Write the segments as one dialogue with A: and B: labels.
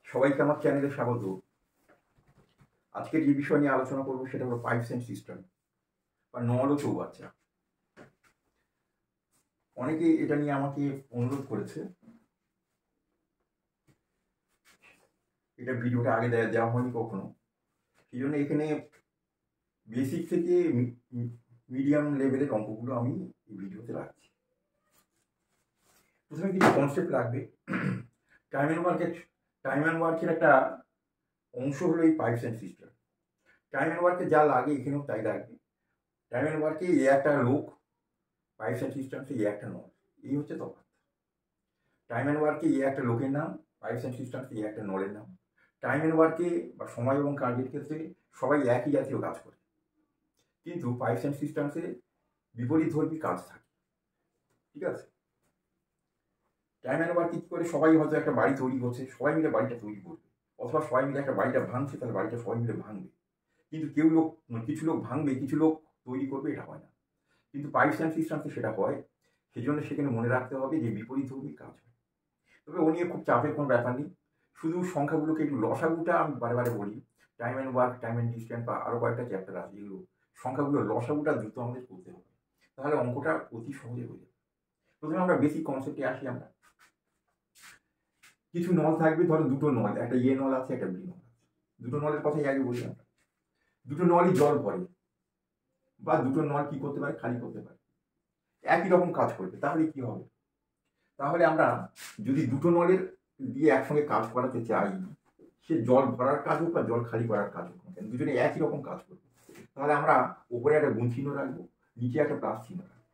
A: সবাইকে আমার চ্যানেলে স্বাগত। আজকে যে বিষয় নিয়ে আলোচনা করবো সেটা হলো পাইপস অ্যান্ড সিস্টেম বা নল ও চৌবাচ্চা। অনেকে এটা নিয়ে আমাকে অনুরোধ করেছে, এটা ভিডিওটা আগে দেওয়া হয়নি কখনো, সেই জন্য এখানে বেসিক থেকে মিডিয়াম লেভেলের অঙ্কগুলো আমি এই ভিডিওতে রাখছি। প্রথমে কিছু কনসেপ্ট লাগবে। টাইম অ্যান্ড ওয়ার্কের একটা অংশ হলো এই pipes and system. Time and ওয়ার্কে যা লাগে এখানেও তাই লাগবে। টাইম অ্যান্ড ওয়ার্কে এ একটা লোক, পাইপস অ্যান্ড সিস্টেমসে এ একটা নল, এই হচ্ছে তফাৎ। টাইম অ্যান্ড ওয়ার্কে এ একটা লোকের নাম, পাইপস অ্যান্ড সিস্টেমসে এ একটা নলের নাম। টাইম অ্যান্ড ওয়ার্কে বা সময় এবং কাজের ক্ষেত্রে সবাই একই জাতীয় কাজ করে, কিন্তু পাইপস অ্যান্ড সিস্টেমসে বিপরীত ধর্মী কাজ থাকে। ঠিক আছে, টাইম অ্যান্ড ওয়ার্ক কী করে, সবাই হয়তো একটা বাড়ি তৈরি করছে, সবাই মিলে বাড়িটা তৈরি করবে, অথবা সবাই মিলে একটা বাড়িটা ভাঙছে, তাহলে বাড়িটা সবাই মিলে ভাঙবে। কিন্তু কিছু লোক ভাঙবে, কিছু লোক তৈরি করবে, এটা হয় না। কিন্তু পাইপস অ্যান্ড সিস্টেমসে সেটা হয়। সেই জন্য সেখানে মনে রাখতে হবে যে বিপরীত ধর্মী কাজ হয়। তবে ও নিয়ে খুব চাপের কোনো ব্যাপার নেই, শুধু সংখ্যাগুলোকে একটু লসাগুটা আমি বারে বারে বলি। Time and work, time and distance বা আরও কয়েকটা চ্যাপ্টার আছে, এগুলো সংখ্যাগুলো লসাগুটা দ্রুত আমাদের করতে হবে, তাহলে অঙ্কটা অতি সহজে হয়ে যাবে। প্রথমে আমরা বেসিক কনসেপ্টে আসি। আমরা কিছু নল থাকবে, ধরো দুটো নল, একটা এ নল আছে, একটা বি নল আছে। দুটো নলের কথাই আগে বলি আমরা। দুটো নলই জল ভরে, বা দুটো নল কি করতে পারে, খালি করতে পারে, একই রকম কাজ করবে। তাহলে কি হবে, তাহলে আমরা যদি দুটো নলের দিয়ে একসঙ্গে কাজ করাতে চাই, সে জল ভরার কাজ হোক বা জল খালি করার কাজ হোক, দুজনে একই রকম কাজ করবে, তাহলে আমরা উপরে একটা গুণ চিহ্ন রাখবো, নিচে একটা প্লাস চিহ্ন রাখবো।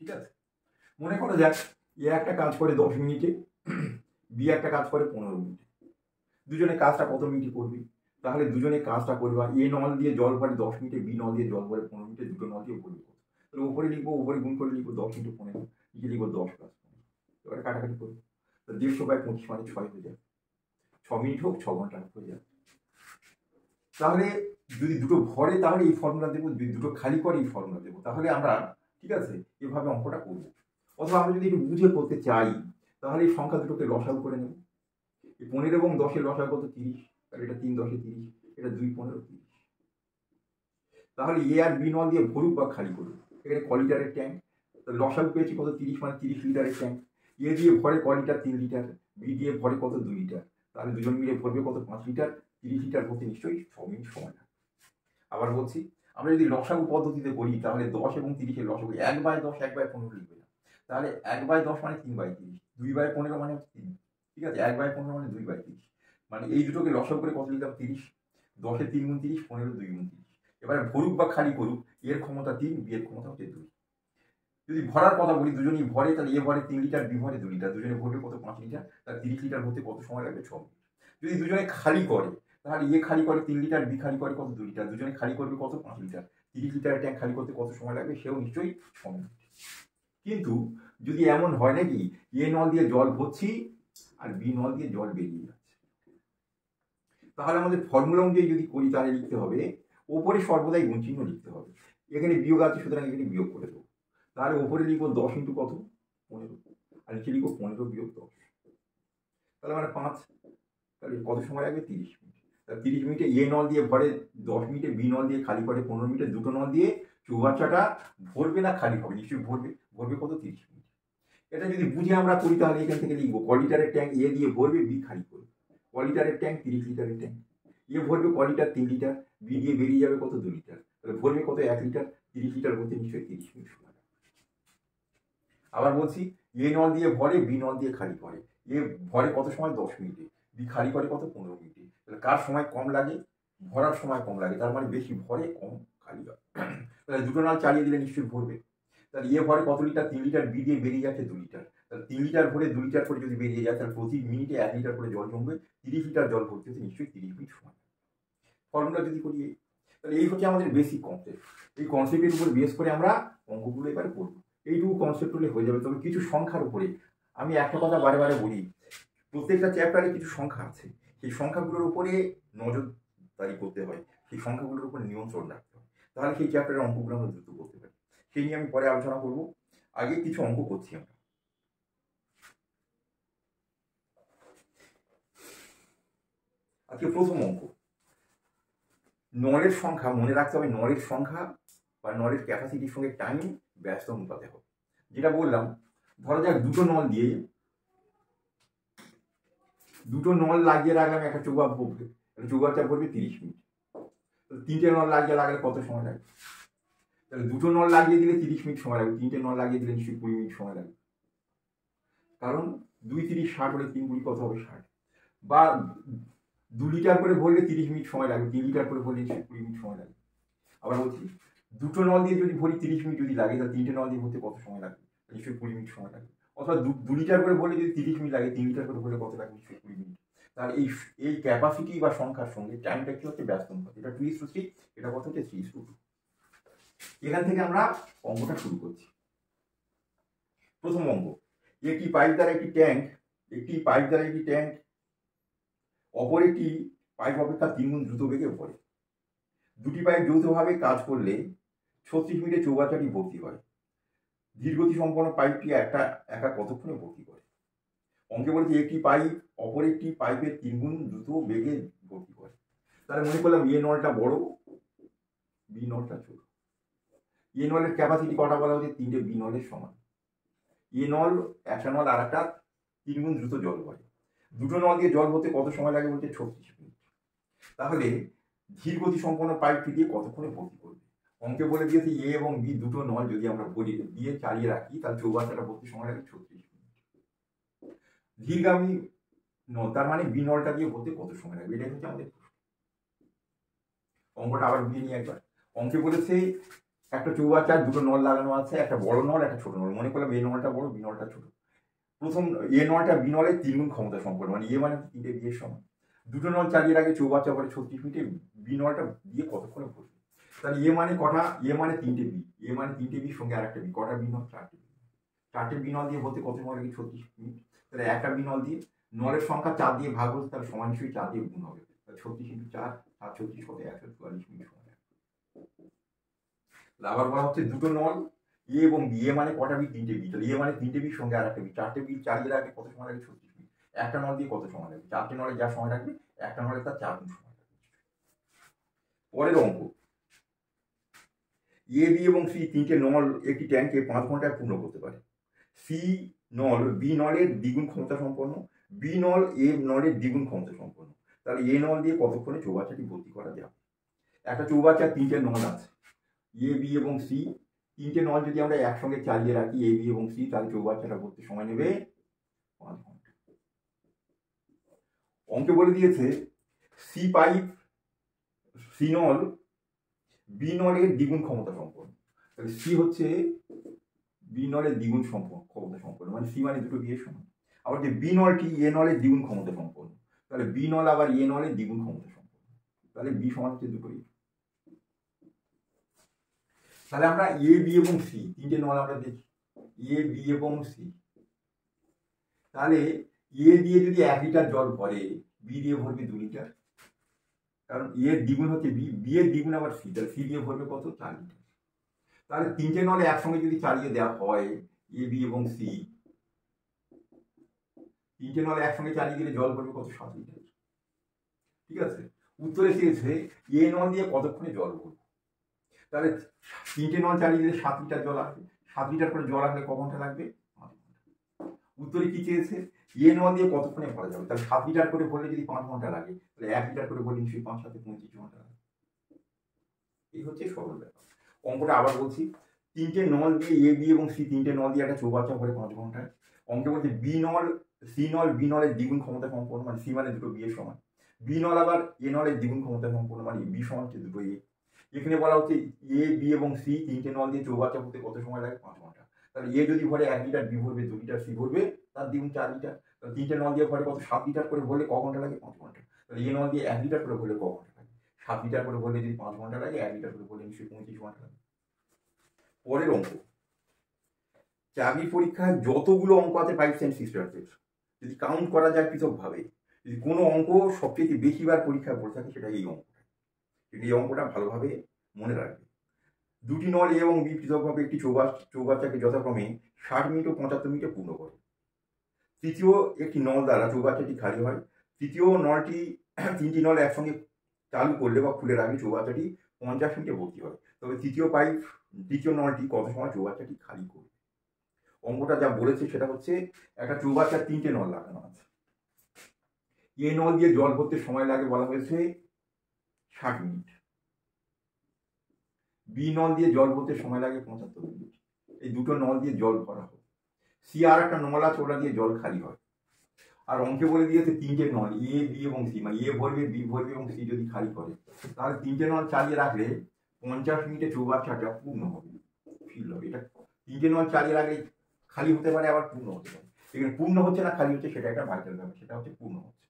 A: ঠিক আছে, মনে করো যাক এ একটা কাজ করে 10 মিনিটে, বি একটা কাজ করে 15 মিনিটে। দুজনে কাজটা কত মিনিটে করবি, তাহলে দুজনে কাজটা করবা, এ নল দিয়ে জল ভরে 10 মিনিটে, বি নল দিয়ে জল ভরে 15 মিনিটে, দুটো নল দিয়ে ভরবি। তাহলে উপরে লিখবো, উপরে গুণ করে লিখবো 10 × 15, নিচে লিখবো 10 + 15। এবারে কাটাকাটি করবো, 150/25 মানে 6 হয়ে যাবে। 6 মিনিট হোক, 6 ঘন্টা হয়ে যাবে। তাহলে যদি দুটো ভরে তাহলে এই ফর্মুলা দেবো, যদি দুটো খালি করে এই ফর্মুলা দেবো, তাহলে আমরা ঠিক আছে এভাবে অঙ্কটা করবো। অথবা আমরা যদি একটু বুঝে করতে চাই, তাহলে এই সংখ্যা দুটোকে লসাগু করে নেব। এই 15 এবং 10-এর লসাগু কত, 30, তাহলে এটা 3 × 10 = 30, এটা 2 × 15 = 30। তাহলে এ আর বি নল দিয়ে ভরুক বা খালি করুক, এখানে ক লিটারের ট্যাঙ্ক, লসাগু পেয়েছি কত, 30 মানে 30 লিটারের ট্যাঙ্ক। এ দিয়ে ভরে ক লিটার, 3 লিটার, বি দিয়ে ভরে কত, 2 লিটার, তাহলে দুজন মিলে ভরবে কত, 5 লিটার। 30 লিটার ভরতে নিশ্চয়ই 6 মিনিট সময় লাগে। আবার বলছি, আমরা যদি লসাগু পদ্ধতিতে করি, তাহলে 10 এবং 30-এর লসাগু 1/10, 1/15 লিখবে না, তাহলে 1/10 মানে 3/30, 2/15 মানে 3। ঠিক আছে, 1/15 মানে 2/30, মানে এই দুটোকে লসাগু করে কত লিখলাম, 30। 10-এ 3 × 30, 15-এ 2 × 30। এবারে ভরুক বা খালি করুক, এর ক্ষমতা 3, বি এর ক্ষমতা হচ্ছে 2। যদি ভরার কথা বলি, দুজনেই ভরে, তাহলে এ ভরে 3 লিটার, বি ভরে 2 লিটার, দুজনে ভরবে কত, 5 লিটার, তাহলে 30 লিটার ভরতে কত সময় লাগবে, 6 মিনিট। যদি দুজনে খালি করে, তাহলে এ খালি করে 3 লিটার, বি খালি করে কত, 2 লিটার, দুজনে খালি করবে কত, 5 লিটার। 30 লিটারের ট্যাঙ্ক খালি করতে কত সময় লাগবে, সেও নিশ্চয়ই 6 মিনিট। কিন্তু যদি এমন হয় নাকি, এ নল দিয়ে জল ভরছি আর বি নল দিয়ে জল বেরিয়ে যাচ্ছে, তাহলে আমাদের ফর্মুলা অনুযায়ী যদি করি, তাহলে লিখতে হবে ওপরে সর্বদাই গুণ চিহ্ন লিখতে হবে। এখানে বিয়োগ আছে, সুতরাং এখানে বিয়োগ করে দেবো। তাহলে ওপরে লিখবো 10 × কত, 15, আর নিচে লিখবো 15 - 10, তাহলে মানে 5। তাহলে কত সময় লাগবে, 30 মিনিট। তাহলে 30 মিনিটে এ নল দিয়ে ভরে 10 মিনিটে, বি নল দিয়ে খালি করে 15 মিনিটে, দুটো নল দিয়ে চৌবাচ্চাটা ভরবে না খালি হবে, নিশ্চয়ই ভরবে। ভরবে কত, 30 মিনিট। এটা যদি বুঝে আমরা করি, তাহলে এখান থেকে লিখবো ক লিটারের ট্যাঙ্ক এ দিয়ে ভরবে, বি খালি করবে। ক লিটারের ট্যাঙ্ক, 30 লিটারের ট্যাঙ্ক, এ ভরবে ক লিটার, 3 লিটার, বি দিয়ে বেরিয়ে যাবে কত, 2 লিটার, তাহলে ভরবে কত, 1 লিটার। 30 লিটার ভরতে নিশ্চয়ই 30 মিনিট সময় লাগবে। আবার বলছি, এ নল দিয়ে ভরে, বি নল দিয়ে খালি করে। এ ভরে কত সময়, 10 মিনিটে, বি খালি করে কত, 15 মিনিটে। তাহলে কার সময় কম লাগে, ভরার সময় কম লাগে, তার মানে বেশি ভরে কম খালি হয়। তাহলে দুটো নল চালিয়ে দিলে নিশ্চয়ই ভরবে। তাহলে এ ভরে কত লিটার, 3 লিটার, বি দিয়ে বেরিয়ে যাচ্ছে 2 লিটার। তাহলে 3 লিটার ভরে 2 লিটার করে যদি বেরিয়ে যায়, তাহলে প্রতি মিনিটে 1 লিটার করে জল জমবে। 30 লিটার জল ভরতে হতে নিশ্চয়ই 30 মিনিট সময়। ফর্মুলা যদি করি, তাহলে এই হচ্ছে আমাদের বেসিক কনসেপ্ট। এই কনসেপ্টের উপর বেস করে আমরা অঙ্কগুলো এবারে করবো। এইটুকু কনসেপ্ট হলে হয়ে যাবে। তবে কিছু সংখ্যার উপরে আমি একটা কথা বারে বারে বলি, প্রত্যেকটা চ্যাপ্টারে কিছু সংখ্যা আছে, সেই সংখ্যাগুলোর উপরে নজরদারি করতে হয়, সেই সংখ্যাগুলোর উপর নিয়ন্ত্রণ রাখতে হয়, তাহলে সেই চ্যাপ্টারের অঙ্কগুলো আমরা দ্রুত করতে পারি। সেই নিয়ে আমি পরে আলোচনা করবো। আগে কিছু অঙ্ক করছি আমরা। আজকে প্রথম অঙ্ক, নলের সংখ্যা মনে রাখতে হবে, নলের সংখ্যা বা নলের ক্যাপাসিটির সঙ্গে টাইম ব্যস্ত অনুপাতে হবে। যেটা বললাম, ধরা যাক দুটো নল দিয়ে, দুটো নল লাগিয়ে রাখলাম একটা চৌবাচ্চা পড়বে 30 মিনিট। তিনটে নল লাগিয়ে লাগালে কত সময় লাগবে? তাহলে দুটো নল লাগিয়ে দিলে 30 মিনিট সময় লাগবে, তিনটে নল লাগিয়ে দিলে নিশ্চয়ই 20 মিনিট সময় লাগবে। কারণ 2 30 60 হলে 3 20 কত হবে 60। বা 2 লিটার করে ভরলে 30 মিনিট সময় লাগবে, 3 লিটার করে ভরলে নিশ্চয়ই 20 মিনিট সময় লাগবে। আবার বলছি, দুটো নল দিয়ে যদি ভরি 30 মিনিট যদি লাগে, তাহলে তিনটে নল দিয়ে ভরতে কত সময় লাগবে? নিশ্চয়ই 20 মিনিট সময় লাগবে। অথবা 2 লিটার করে ভরলে যদি 30 মিনিট লাগে, 3 লিটার করে ভরলে কত লাগবে? নিশ্চয়ই 20 মিনিট। তাহলে এই ক্যাপাসিটি বা সংখ্যার সঙ্গে টাইমটা কি হচ্ছে? ব্যস্ত অনুপাত। এটা 2:3, এটা কত হচ্ছে? 3:2। এখান থেকে আমরা অঙ্কটা শুরু করছি। প্রথম অঙ্ক, একটি পাইপ দ্বারা একটি ট্যাঙ্ক অপর একটি পাইপ অপেক্ষা 3 গুণ দ্রুত বেগে পড়ে। দুটি পাইপ যৌথভাবে কাজ করলে 36 মিনিটে চৌবাচ্চাটি ভর্তি হয়। ধীরগতি সম্পন্ন পাইপটি একা কতক্ষণে ভর্তি করে? অঙ্কে বলেছে একটি পাইপ অপর একটি পাইপের 3 গুণ দ্রুত বেগে ভর্তি করে। তাহলে মনে করলাম এ নলটা বড়, বি নলটা ছোট। এ নলের ক্যাপাসিটি কটা বলা হচ্ছে? 3টে বি নলের সমান। এ নল একটা নল আর একটা 3 গুণ দ্রুত জল ভরে। দুটো নল দিয়ে জল ভরতে কত সময় লাগে বলছে? 36 মিনিট। তাহলে ধীর গতি সম্পন্ন পাইপটি দিয়ে কতক্ষণে ভর্তি করবে? অঙ্কে বলে দিয়েছে এ এবং বি দুটো নল যদি আমরা ভরি দিয়ে চালিয়ে রাখি, তাহলে চৌবাচ্চাটা ভর্তি সময় লাগে 36 মিনিট। ধীরগামী নল, তার মানে বি নলটা দিয়ে ভর্তি কত সময় লাগবে? এটাই হচ্ছে আমাদের অঙ্কটা। আবার বুঝে নিয়ে একবার। অঙ্কে বলেছে একটা চৌবাচ্চার দুটো নল লাগানো আছে, একটা বড় নল একটা ছোট নল। মনে করলাম এ নলটা বড়, বি নলটা ছোট। প্রথম এ নলটা বি নলের 3 গুণ ক্ষমতা সম্পন্ন, মানে এ মানে 3টে বি এর সমান। দুটো নল চালিয়ে রাখে চৌবাচ্চা পরে 36 মিনিটে, বি নলটা দিয়ে কতক্ষণে ভরবে? তাহলে এ মানে কটা? এ মানে 3টে বি, এ মানে 3টে বি সঙ্গে আরেকটা বি। কটা বি নল? 4টে বি। 4টে বি নল দিয়ে ভরতে কত সময় লাগে? 36 মিনিট। তাহলে একটা বি নল দিয়ে নলের সংখ্যা 4 দিয়ে ভাগ হচ্ছে, তাহলে সমান নিশ্চয়ই 4 দিয়ে গুণ হবে। তাহলে 36 × 4 আর 36 কত? 144 মিনিট সময় লাগে। আবার বলা হচ্ছে দুটো নল এ এবং বি, এ মানে কটা বি? 3টে বি। তাহলে এ মানে 3টে বি সঙ্গে আরেকটা বি। 4টে বি চালিয়ে রাখলে কত সময় লাগে? 36 মিনিট। একটা নল দিয়ে কত সময় লাগবে? 4টে নলে যা সময় লাগবে, একটা নলে তার 4 গুণ সময় লাগবে। পরের অঙ্ক, এ বি এবং সি 3টে নল একটি ট্যাঙ্কে 5 ঘন্টায় পূর্ণ করতে পারে। সি নল বি নলের দ্বিগুণ ক্ষমতা সম্পন্ন, বি নল এ নলের দ্বিগুণ ক্ষমতা সম্পন্ন। তাহলে এ নল দিয়ে কতক্ষণে চৌবাচ্চাটি ভর্তি করা যাবে? একটা চৌবাচ্চার 3টে নল আছে, এ বি এবং সি। 3টে নল যদি আমরা একসঙ্গে চালিয়ে রাখি এ বি এবং সি, তাহলে চৌবাচ্চাটা ভর্তি সময় নেবে 5 ঘন্টা। অঙ্কে বলে দিয়েছে সি পাইপ, সি নল বি নলের দ্বিগুণ ক্ষমতা সম্পন্ন। তাহলে সি হচ্ছে বি নলের দ্বিগুণ ক্ষমতা সম্পন্ন, মানে সি মানে দুটো বি এর সমান। আবার যে বি নলটি এ নলের দ্বিগুণ ক্ষমতা সম্পন্ন, তাহলে বি নল আবার এ নলের দ্বিগুণ ক্ষমতা সম্পন্ন। তাহলে বি সমান হচ্ছে দুটোই। তাহলে আমরা এ বি এবং সি 3টে নল আমরা দেখি, এ বি এবং সি। তাহলে এ দিয়ে যদি 1 লিটার জল ভরে, বি দিয়ে ভরবে 2 লিটার। কারণ এর দ্বিগুণ হচ্ছে বি, বি এর দ্বিগুণ আবার সি, তাহলে সি দিয়ে ভরবে কত? 4 লিটার। তাহলে 3টে নলে একসঙ্গে যদি চালিয়ে দেওয়া হয় এ বি এবং সি, 3টে নলে একসঙ্গে চালিয়ে দিলে জল ভরবে কত? 7 লিটার। ঠিক আছে। উত্তরে চেয়েছে এ নল দিয়ে কতক্ষণে জল ভরবে। তাহলে 3টে নল চালিয়ে দিলে 7 লিটার জল আসবে। 7 লিটার করে জল আসলে ক ঘন্টা লাগবে? 5 ঘন্টা। উত্তরে কি চেয়েছে? এ নল দিয়ে কতক্ষণে ভরা যাবে। তাহলে 7 লিটার করে ভরলে যদি 5 ঘন্টা লাগে, তাহলে 1 লিটার করে ভরলে নিশ্চয়ই 5 × 7 = 25 ঘন্টা লাগে। এই হচ্ছে সরল ব্যাপার। অঙ্কটা আবার বলছি, 3টে নল দিয়ে এ বি এবং সি, 3টে নল দিয়ে একটা চৌবাচ্চা ভরে 5 ঘন্টায়। অঙ্কে বলছে বি নল সি নল বি নলের দ্বিগুণ ক্ষমতা সম্পন্ন, মানে সি মানে দুটো বি এর সমান। বি নল আবার এ নলের দ্বিগুণ ক্ষমতা সম্পন্ন, মানে বি সমান হচ্ছে দুটো এ। এখানে বলা হচ্ছে এ বি এবং সি 3টে নল দিয়ে চৌবাচ্চা ভরতে কত সময় লাগে? 5 ঘন্টা। তাহলে এ যদি ভরে 1 লিটার, বি ভরবে 2 লিটার, সি ভরবে তার দ্বিগুণ 4 লিটার। তাহলে 3টে নল দিয়ে ভরে কত? 7 লিটার করে ভরলে ক ঘন্টা লাগে? 5 ঘন্টা। তাহলে এ নল দিয়ে 1 লিটার করে ভরলে ক ঘন্টা লাগে? 7 লিটার করে ভরলে যদি 5 ঘন্টা লাগে, 1 লিটার করে ভরলে নিশ্চয়ই 25 ঘন্টা লাগে। পরের অঙ্ক, চাকরির পরীক্ষায় যতগুলো অঙ্ক আছে 5 সেন্ট সিস্টেমের, যদি কাউন্ট করা যায় পৃথকভাবে, যদি কোনো অঙ্ক সবচেয়ে বেশিবার পরীক্ষায় পড়ে থাকে, সেটা এই অঙ্কটা। এই অঙ্কটা ভালোভাবে মনে রাখবে। দুটি নল এ এবং বি পৃথকভাবে একটি চৌবাচ্চাকে যথাক্রমে 60 মিনিট ও 75 মিনিটে পূর্ণ করে। তৃতীয় একটি নল দ্বারা চৌবাচ্চাটি খালি হয়। তৃতীয় নলটি তিনটি নল একসঙ্গে চালু করলে বা খুলে রাখলে চৌবাচ্চাটি 50 মিনিটে ভর্তি হয়। তবে দ্বিতীয় নলটি কত সময় চৌবাচ্চাটি খালি করবে। অঙ্কটা যা বলেছে সেটা হচ্ছে একটা চৌবাচ্চার 3টে নল লাগানো আছে। এ নল দিয়ে জল ভরতে সময় লাগে বলা হয়েছে 60 মিনিট, বি নল দিয়ে জল ভরতে সময় লাগে 75 মিনিট। এই দুটো নল দিয়ে জল ভরা হয়। সি আর একটা নল আছে, ওটা দিয়ে জল খালি হয়। আর অঙ্কে বলে দিয়েছে 3টে নল এ বি এবং সি, মানে এ ভরবে, বি ভরবে এবং সি যদি খালি করে, তাহলে 3টে নল চালিয়ে রাখলে 50 মিনিটে চৌবাচ্চাটা পূর্ণ হবে, ফিল হবে। এটা 3টে নল চালিয়ে রাখলে খালি হতে পারে, আবার পূর্ণ হতে পারে। এখানে পূর্ণ হচ্ছে না খালি হচ্ছে সেটা একটা ভাইটাল ব্যাপার, সেটা হচ্ছে পূর্ণ হচ্ছে।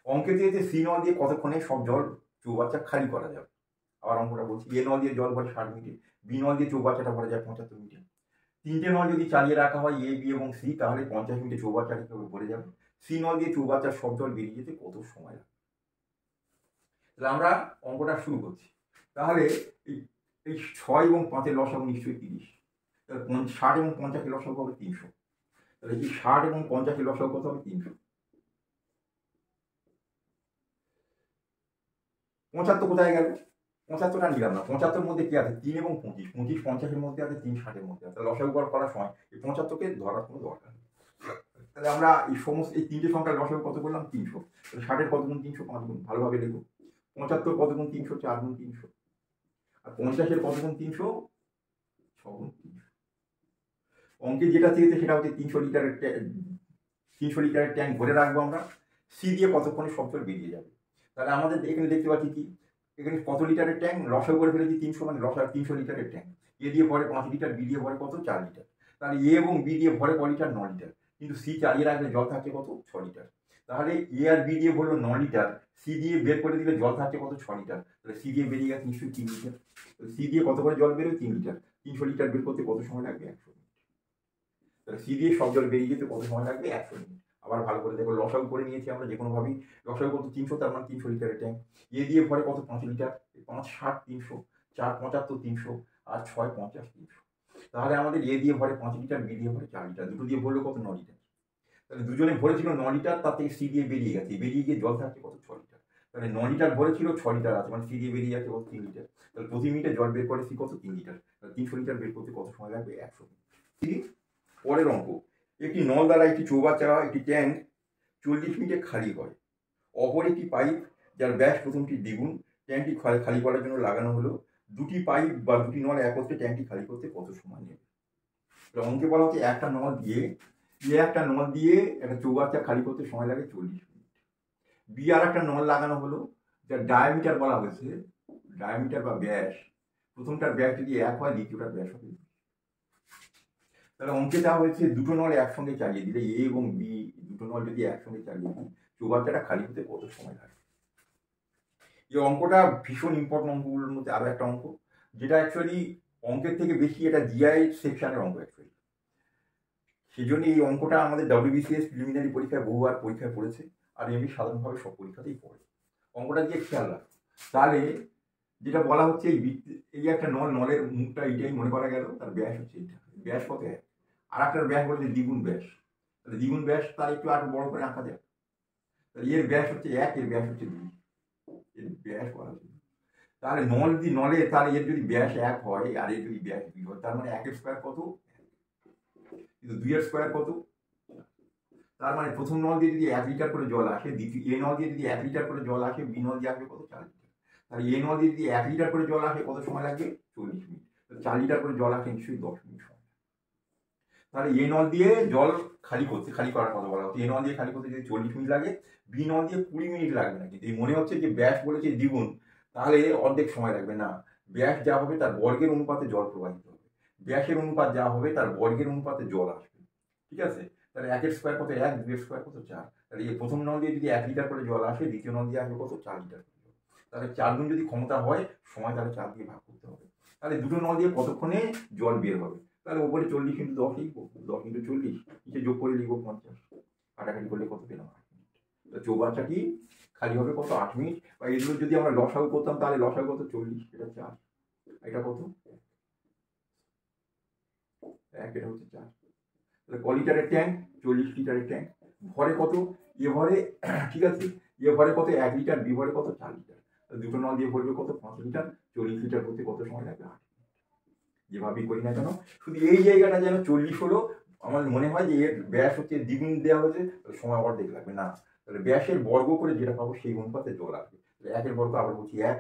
A: অঙ্কে দিয়েছে সি নল দিয়ে কতক্ষণে সব জল চৌবাচ্চা খালি করা যাবে। আবার অঙ্কটা বলছি, এ নল দিয়ে জল ভরে 60 মিনিটে, বি নল দিয়ে চৌবাচ্চাটা ভরা যায় 75 মিনিটে। 3টে নল যদি চালিয়ে রাখা হয় এ বি এবং সি, তাহলে 50 মিনিটে চৌবাচ্চাটা ভরে যাবে। সি নল দিয়ে চৌবাচ্চার সব জল বেরিয়ে যেতে কত সময় লাগে। তাহলে আমরা অঙ্কটা শুরু করছি। তাহলে এই 6 এবং 5-এর লসাগু নিশ্চয়ই 30, তাহলে 60 এবং 50-এর লসাগু হবে 300। তাহলে এই 60 এবং 50-এর লসাগু কত হবে? 300। 75 কোথায় গেল? 75টা নিলাম না, 75-এর মধ্যে কি আছে? 3 এবং 25, 25 50-এর মধ্যে আছে, 3 60-এর মধ্যে আছে। লসাগু করার সময় এই 75কে ধরার কোনো দরকার নেই। তাহলে আমরা এই 3টে সংখ্যার লসাগু কত করলাম? 300। তাহলে 60-এর কত গুণ 300? 5 গুণ। ভালোভাবে লিখো। 75 কত গুণ 300? 4 গুণ 300। আর 50-এর কত গুণ 300? 6 গুণ 300। অঙ্কে যেটা চেয়েছে সেটা হচ্ছে 300 লিটারের ট্যাঙ্ক ভরে রাখবো আমরা। সি দিয়ে কতক্ষণে সব জল বেরিয়ে যাবে। তাহলে আমাদের এখানে দেখতে পাচ্ছি কি, এখানে কত লিটারের ট্যাঙ্ক লসাগু করে ফেলেছি 300, মানে লসাগু 300 লিটারের ট্যাঙ্ক। এ দিয়ে ভরে 5 লিটার, বি দিয়ে ভরে কত? 4 লিটার। তাহলে এ এবং বি দিয়ে ভরে ক লিটার? 9 লিটার। কিন্তু সি চালিয়ে রাখলে জল থাকছে কত? 6 লিটার। তাহলে এ আর বি দিয়ে ভরলো 9 লিটার, সি দিয়ে বের করে দিলে জল থাকছে কত? 6 লিটার। তাহলে সি দিয়ে বেরিয়ে গেছে নিশ্চয়ই 3 লিটার। সি দিয়ে কত করে জল বেরোয়? 3 লিটার। 300 লিটার বের করতে কত সময় লাগবে? 100 মিনিট। তাহলে সি দিয়ে সব জল বেরিয়ে যেতে কত সময় লাগবে? 100 মিনিট। আবার ভালো করে দেখো, লসাগু করে নিয়েছি আমরা যে কোনোভাবেই। লসাগু কত? 300, তার মানে 300 লিটারের ট্যাঙ্ক। এ দিয়ে ভরে কত? 5 লিটার। 5 60 300, 4 75 300, আর 6 50 300। তাহলে আমাদের এ দিয়ে ভরে 5 লিটার, বি দিয়ে ভরে 4 লিটার, দুটো দিয়ে ভরলো কত? 9 লিটার। তাহলে দুজনে ভরেছিল 9 লিটার, তার থেকে সি দিয়ে বেরিয়ে গেছে, বেরিয়ে গিয়ে জল থাকছে কত? 6 লিটার। তাহলে 9 লিটার ভরেছিল, 6 লিটার আছে, মানে সি দিয়ে বেরিয়ে যাচ্ছে কত? 3 লিটার। তাহলে প্রতি মিনিটে জল বের করে সি কত? 3 লিটার। তাহলে 300 লিটার বের করতে কত সময় লাগবে? 100 মিনিট। পরের অঙ্ক, একটি নল দ্বারা একটি চৌবাচ্চা একটি ট্যাঙ্ক 40 মিনিটে খালি হয়। অপর একটি পাইপ যার ব্যাস প্রথমটি দ্বিগুণ ট্যাঙ্কটি খালি করার জন্য লাগানো হলো। দুটি পাইপ বা দুটি নল একত্রে ট্যাঙ্কটি খালি করতে কত সময় নেবে? অঙ্কে বলা হচ্ছে একটা নল দিয়ে একটা চৌবাচ্চা খালি করতে সময় লাগে 40 মিনিট। বি আর একটা নল লাগানো হলো, যার ডায়ামিটার বলা হয়েছে, ডায়ামিটার বা ব্যাস, প্রথমটার ব্যাস যদি 1 হয়, দ্বিতীয়টার ব্যাস হবে 2। তাহলে অঙ্কে দেওয়া হয়েছে দুটো নল একসঙ্গে চালিয়ে দিলে, এ এবং বি দুটো নল যদি একসঙ্গে চালিয়ে দিই, চৌবাচ্চাটা খালি হতে কত সময় লাগে? এই অঙ্কটা ভীষণ ইম্পর্টেন্ট অঙ্কগুলোর মধ্যে আরো একটা অঙ্ক, যেটা অ্যাকচুয়ালি অঙ্কের থেকে বেশি এটা জিআই সেকশনের অঙ্ক অ্যাকচুয়ালি। সেই জন্য এই অঙ্কটা আমাদের WBCS প্রিলিমিনারি পরীক্ষায় বহুবার পরীক্ষায় পড়েছে, আর এমনি সাধারণভাবে সব পরীক্ষাতেই পড়ে। অঙ্কটা দিয়ে খেয়াল রাখ। তাহলে যেটা বলা হচ্ছে, এই একটা নলের মুখটা এইটাই মনে করা গেল, তার ব্যাস হচ্ছে এইটা। ব্যাস কত? 1। আর একটার ব্যাস বলছে দ্বিগুণ ব্যাস। তাহলে দ্বিগুণ ব্যাস তার একটু আরো বড় করে আঁকা যায়। তাহলে এর ব্যাস হচ্ছে 1, এর ব্যাস হচ্ছে 2। এর ব্যাস বলা হচ্ছে। তাহলে নলে তাহলে এর যদি ব্যাস 1 হয় আর এর যদি ব্যাস 2 হয়, তার মানে 1 এর স্কোয়ার কত? কিন্তু 2 এর স্কোয়ার কত? তার মানে প্রথম নল দিয়ে যদি 1 লিটার করে জল আসে, এ নল দিয়ে যদি 1 লিটার করে জল আসে, বি নল দিয়ে আসবে কত? 4 লিটার। তাহলে এ নল দিয়ে যদি 1 লিটার করে জল আসে, কত সময় লাগবে? 40 মিনিট। 4 লিটার করে জল আসে নিশ্চয়ই 10 মিনিট সময়। তাহলে এ নল দিয়ে জল খালি করার কথা বলা হচ্ছে। এ নল দিয়ে খালি করতে যদি 40 মিনিট লাগে, বি নল দিয়ে 20 মিনিট লাগবে না। কিন্তু এই মনে হচ্ছে যে ব্যাস বলেছে দ্বিগুণ, তাহলে অর্ধেক সময় লাগবে না। ব্যাস যা হবে তার বর্গের অনুপাতে জল প্রবাহিত হবে। ব্যাসের অনুপাত যা হবে তার বর্গের অনুপাতে জল আসবে। ঠিক আছে? তাহলে 1 এর স্কোয়ার কত? 1, 2 এর স্কোয়ার কত? 4। তাহলে এই প্রথম নল দিয়ে যদি 1 লিটার করে জল আসে, দ্বিতীয় নল দিয়ে আসবে কত? 4 লিটার করে জল। তাহলে 4 গুণ যদি ক্ষমতা হয়, সময় তাহলে 4 দিয়ে ভাগ করতে হবে। তাহলে দুটো নল দিয়ে কতক্ষণে জল বের হবে? তাহলে ওপরে 40 × 10 লিখবো, 10 × 40, নিচে যোগ করে লিখবো 50। কাটাকাটি করলে কত পেলাম? 8 মিনিট। তো চৌবাচ্চাটি খালি হবে কত? 8 মিনিট। বা এগুলো যদি আমরা লসাগু করতাম, তাহলে লসাগু কত? 40, এটা 4, এটা কত? 1, এটা হচ্ছে 4। তাহলে ক লিটারের ট্যাঙ্ক? 40 লিটারের ট্যাঙ্ক। ভরে কত? এ ভরে, ঠিক আছে, এ ভরে কত 1 লিটার, বি ভরে কত 4 লিটার। দুটো নল দিয়ে ভরবে কত 5 লিটার, 40 লিটার করতে কত সময় লাগবে 8 মিনিট। যেভাবেই করি না কেন শুধু এই জায়গাটা যেন 40 হলো, আমার মনে হয় যে এর ব্যাস হচ্ছে দ্বিগুণ দেওয়া হয়েছে, তাহলে সময় আবার দেখে লাগবে না, তাহলে ব্যাসের বর্গ করে যেটা পাবো সেই অনুপাতে জল আসবে। তাহলে 1 এর বর্গ আবার বলছি 1,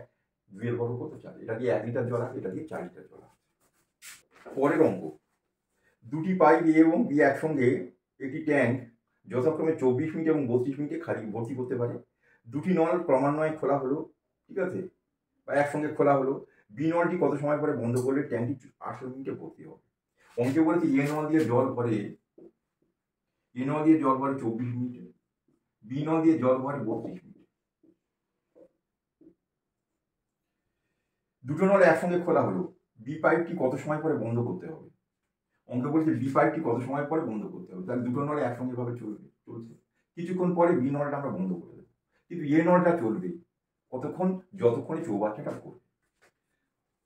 A: 2 এর বর্গ কত 4, এটা দিয়ে 1 লিটার জল আসবে, এটা দিয়ে 4 লিটার জল আসবে। পরের অঙ্ক, দুটি পাইপ এ এবং বি একসঙ্গে একটি ট্যাঙ্ক যথাক্রমে 24 মিনিট এবং 32 মিনিটে খালি ভর্তি করতে পারে। দুটি নল ক্রমান্বয়ে খোলা হলো, ঠিক আছে, বা একসঙ্গে খোলা হলো। বি নলটি কত সময় পরে বন্ধ করলে ট্যাঙ্কটি 18 মিনিটে ভর্তি হবে। অঙ্কে বলেছে এ নল দিয়ে জল ভরে 24 মিনিটে, বি নল দিয়ে জল ভরে 32 মিনিটে। দুটো নল একসঙ্গে খোলা হলো, বি পাইপটি কত সময় পরে বন্ধ করতে হবে। অঙ্কে বলছে বি পাইপটি কত সময় পরে বন্ধ করতে হবে, তাহলে দুটো নল একসঙ্গে ভাবে চলছে, কিছুক্ষণ পরে বি নলটা আমরা বন্ধ করে দেবো, কিন্তু এ নলটা চলবে কতক্ষণ, যতক্ষণে চৌবাচ্চাটা করবে।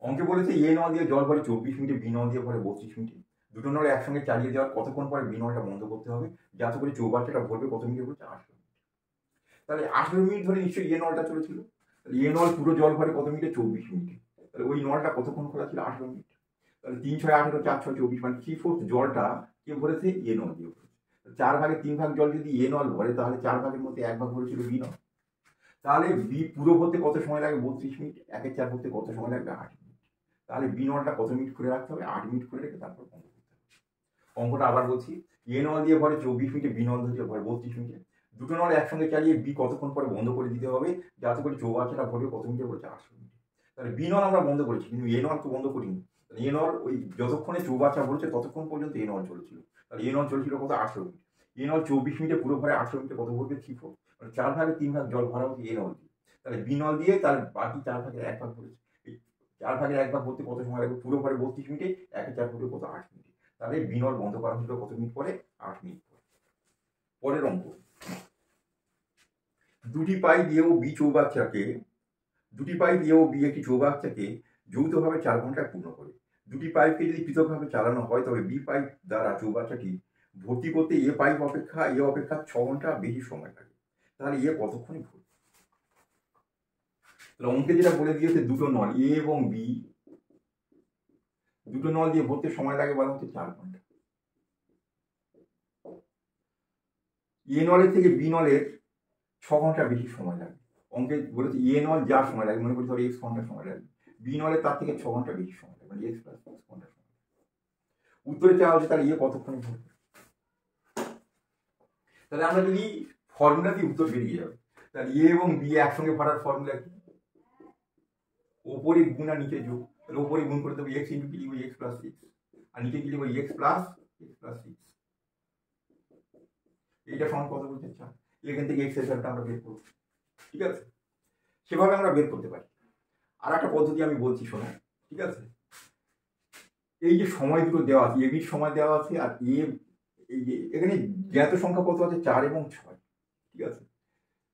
A: অঙ্কে বলেছে এ নল দিয়ে জল ভরে 24 মিনিটে, বি নল দিয়ে ভরে 32 মিনিটে। দুটো নল একসঙ্গে চালিয়ে দেওয়ার কতক্ষণ পরে বি নলটা বন্ধ করতে হবে, যাতে করে চৌবাচ্চাটা ভরবে কত মিনিটে বলছে 18 মিনিট। তাহলে 18 মিনিট ধরে নিশ্চয়ই এ নলটা চলেছিল, তাহলে এ নল পুরো জল ভরে কত মিনিটে 24 মিনিটে, তাহলে ওই নলটা কতক্ষণ খোলা ছিল 18 মিনিট। তাহলে 3 6 18 4 6 24, মানে 3/4 জলটা কে ভরেছে, এ নল দিয়ে ভরেছে। 4 ভাগে 3 ভাগ জল যদি এ নল ভরে, তাহলে 4 ভাগের মধ্যে 1 ভাগ ভরেছিল বি নল। তাহলে বি পুরো ভরতে কত সময় লাগে 32 মিনিট, 1 4 ভরতে কত সময় লাগবে 8 মিনিট। তাহলে বি নলটা কত মিনিট খুলে রাখতে হবে, 8 মিনিট খুলে রেখে তারপর বন্ধ করতে হবে। অঙ্কটা আবার বলছি, এ নল দিয়ে ভরে 24 মিনিটে, বি নল দিয়ে ভরে 32 মিনিটে। দুটো নল একসঙ্গে চালিয়ে বি কতক্ষণ পরে বন্ধ করে দিতে হবে, যাতে করে চৌবাচ্চাটা ভরবে কত মিনিটে বলছে 8 মিনিট। তাহলে বি নল আমরা বন্ধ করেছি, কিন্তু এ নল তো বন্ধ করিনি। এ নল ওই যতক্ষণে চৌবাচ্চা ভরছে ততক্ষণ পর্যন্ত এ নল চলছিল, তাহলে এ নল চলছিল কত 18 মিনিট। এ নল 24 মিনিটে পুরো ভরে 18 মিনিটে কত ভরবে 3/4, মানে 4 ভাগে 3 ভাগ জল ভরা হচ্ছে এ নল দিয়ে। তাহলে বি নল দিয়ে তার বাকি 4 ভাগের 1 ভাগ ভরেছে, এই 4 ভাগের 1 ভাগ ভরতে কত সময় লাগবে, পুরো ভরে 32 মিনিটে, 1 4 ভরবে কত 8 মিনিটে। তাহলে বি নল বন্ধ করা হয়েছিল কত মিনিট পরে, 8 মিনিট পরে। পরের অঙ্ক, দুটি পাইপ এ ও বি চৌবাচ্চাকে, দুটি পাইপ এ ও বি একটি চৌবাচ্চাকে যৌথভাবে 4 ঘন্টায় পূর্ণ করে। দুটি পাইপকে যদি পৃথকভাবে চালানো হয়, তবে বি পাইপ দ্বারা চৌবাচ্চাটি ভর্তি করতে এ অপেক্ষা 6 ঘন্টা বেশি সময় লাগে। তাহলে এ কতক্ষণে ভর্তি। তাহলে অঙ্কে যেটা বলে দিয়েছে, দুটো নল এ এবং বি, দুটো নল দিয়ে ভরতে সময় লাগে বলা হচ্ছে 4 ঘন্টা। এ নলের থেকে বি নলের 6 ঘন্টা বেশি সময় লাগে। অঙ্কে বলেছে এ নল যা সময় লাগে, মনে করি ধর x ঘন্টা সময় লাগে, বি নলের তার থেকে 6 ঘন্টা বেশি সময় লাগে, মানে x + 6 ঘন্টা সময় লাগে। উত্তরে চাওয়া হচ্ছে তাহলে এ কতক্ষণে ভরবে। তাহলে আমরা যদি ফর্মুলা দিয়ে উত্তর বেরিয়ে যাবে, তাহলে এ এবং বি একসঙ্গে ভরার ফর্মুলা কি, ওপরে গুণ আর নিচে যোগ। তাহলে ওপরে গুণ করে দেবো x × কি লিখবো x + 6, আর নিচে কি লিখবো x + 6। এইটা সমান কত বলছে 4। এখান থেকে x এর ভ্যালুটা আমরা বের করব, ঠিক আছে, সেভাবে আমরা বের করতে পারি। আর একটা পদ্ধতি আমি বলছি শোনো, ঠিক আছে। এই যে সময় দুটো দেওয়া আছে, এবির সময় দেওয়া আছে, আর এই যে এখানে জ্ঞাত সংখ্যা কত আছে 4 এবং 6, ঠিক আছে।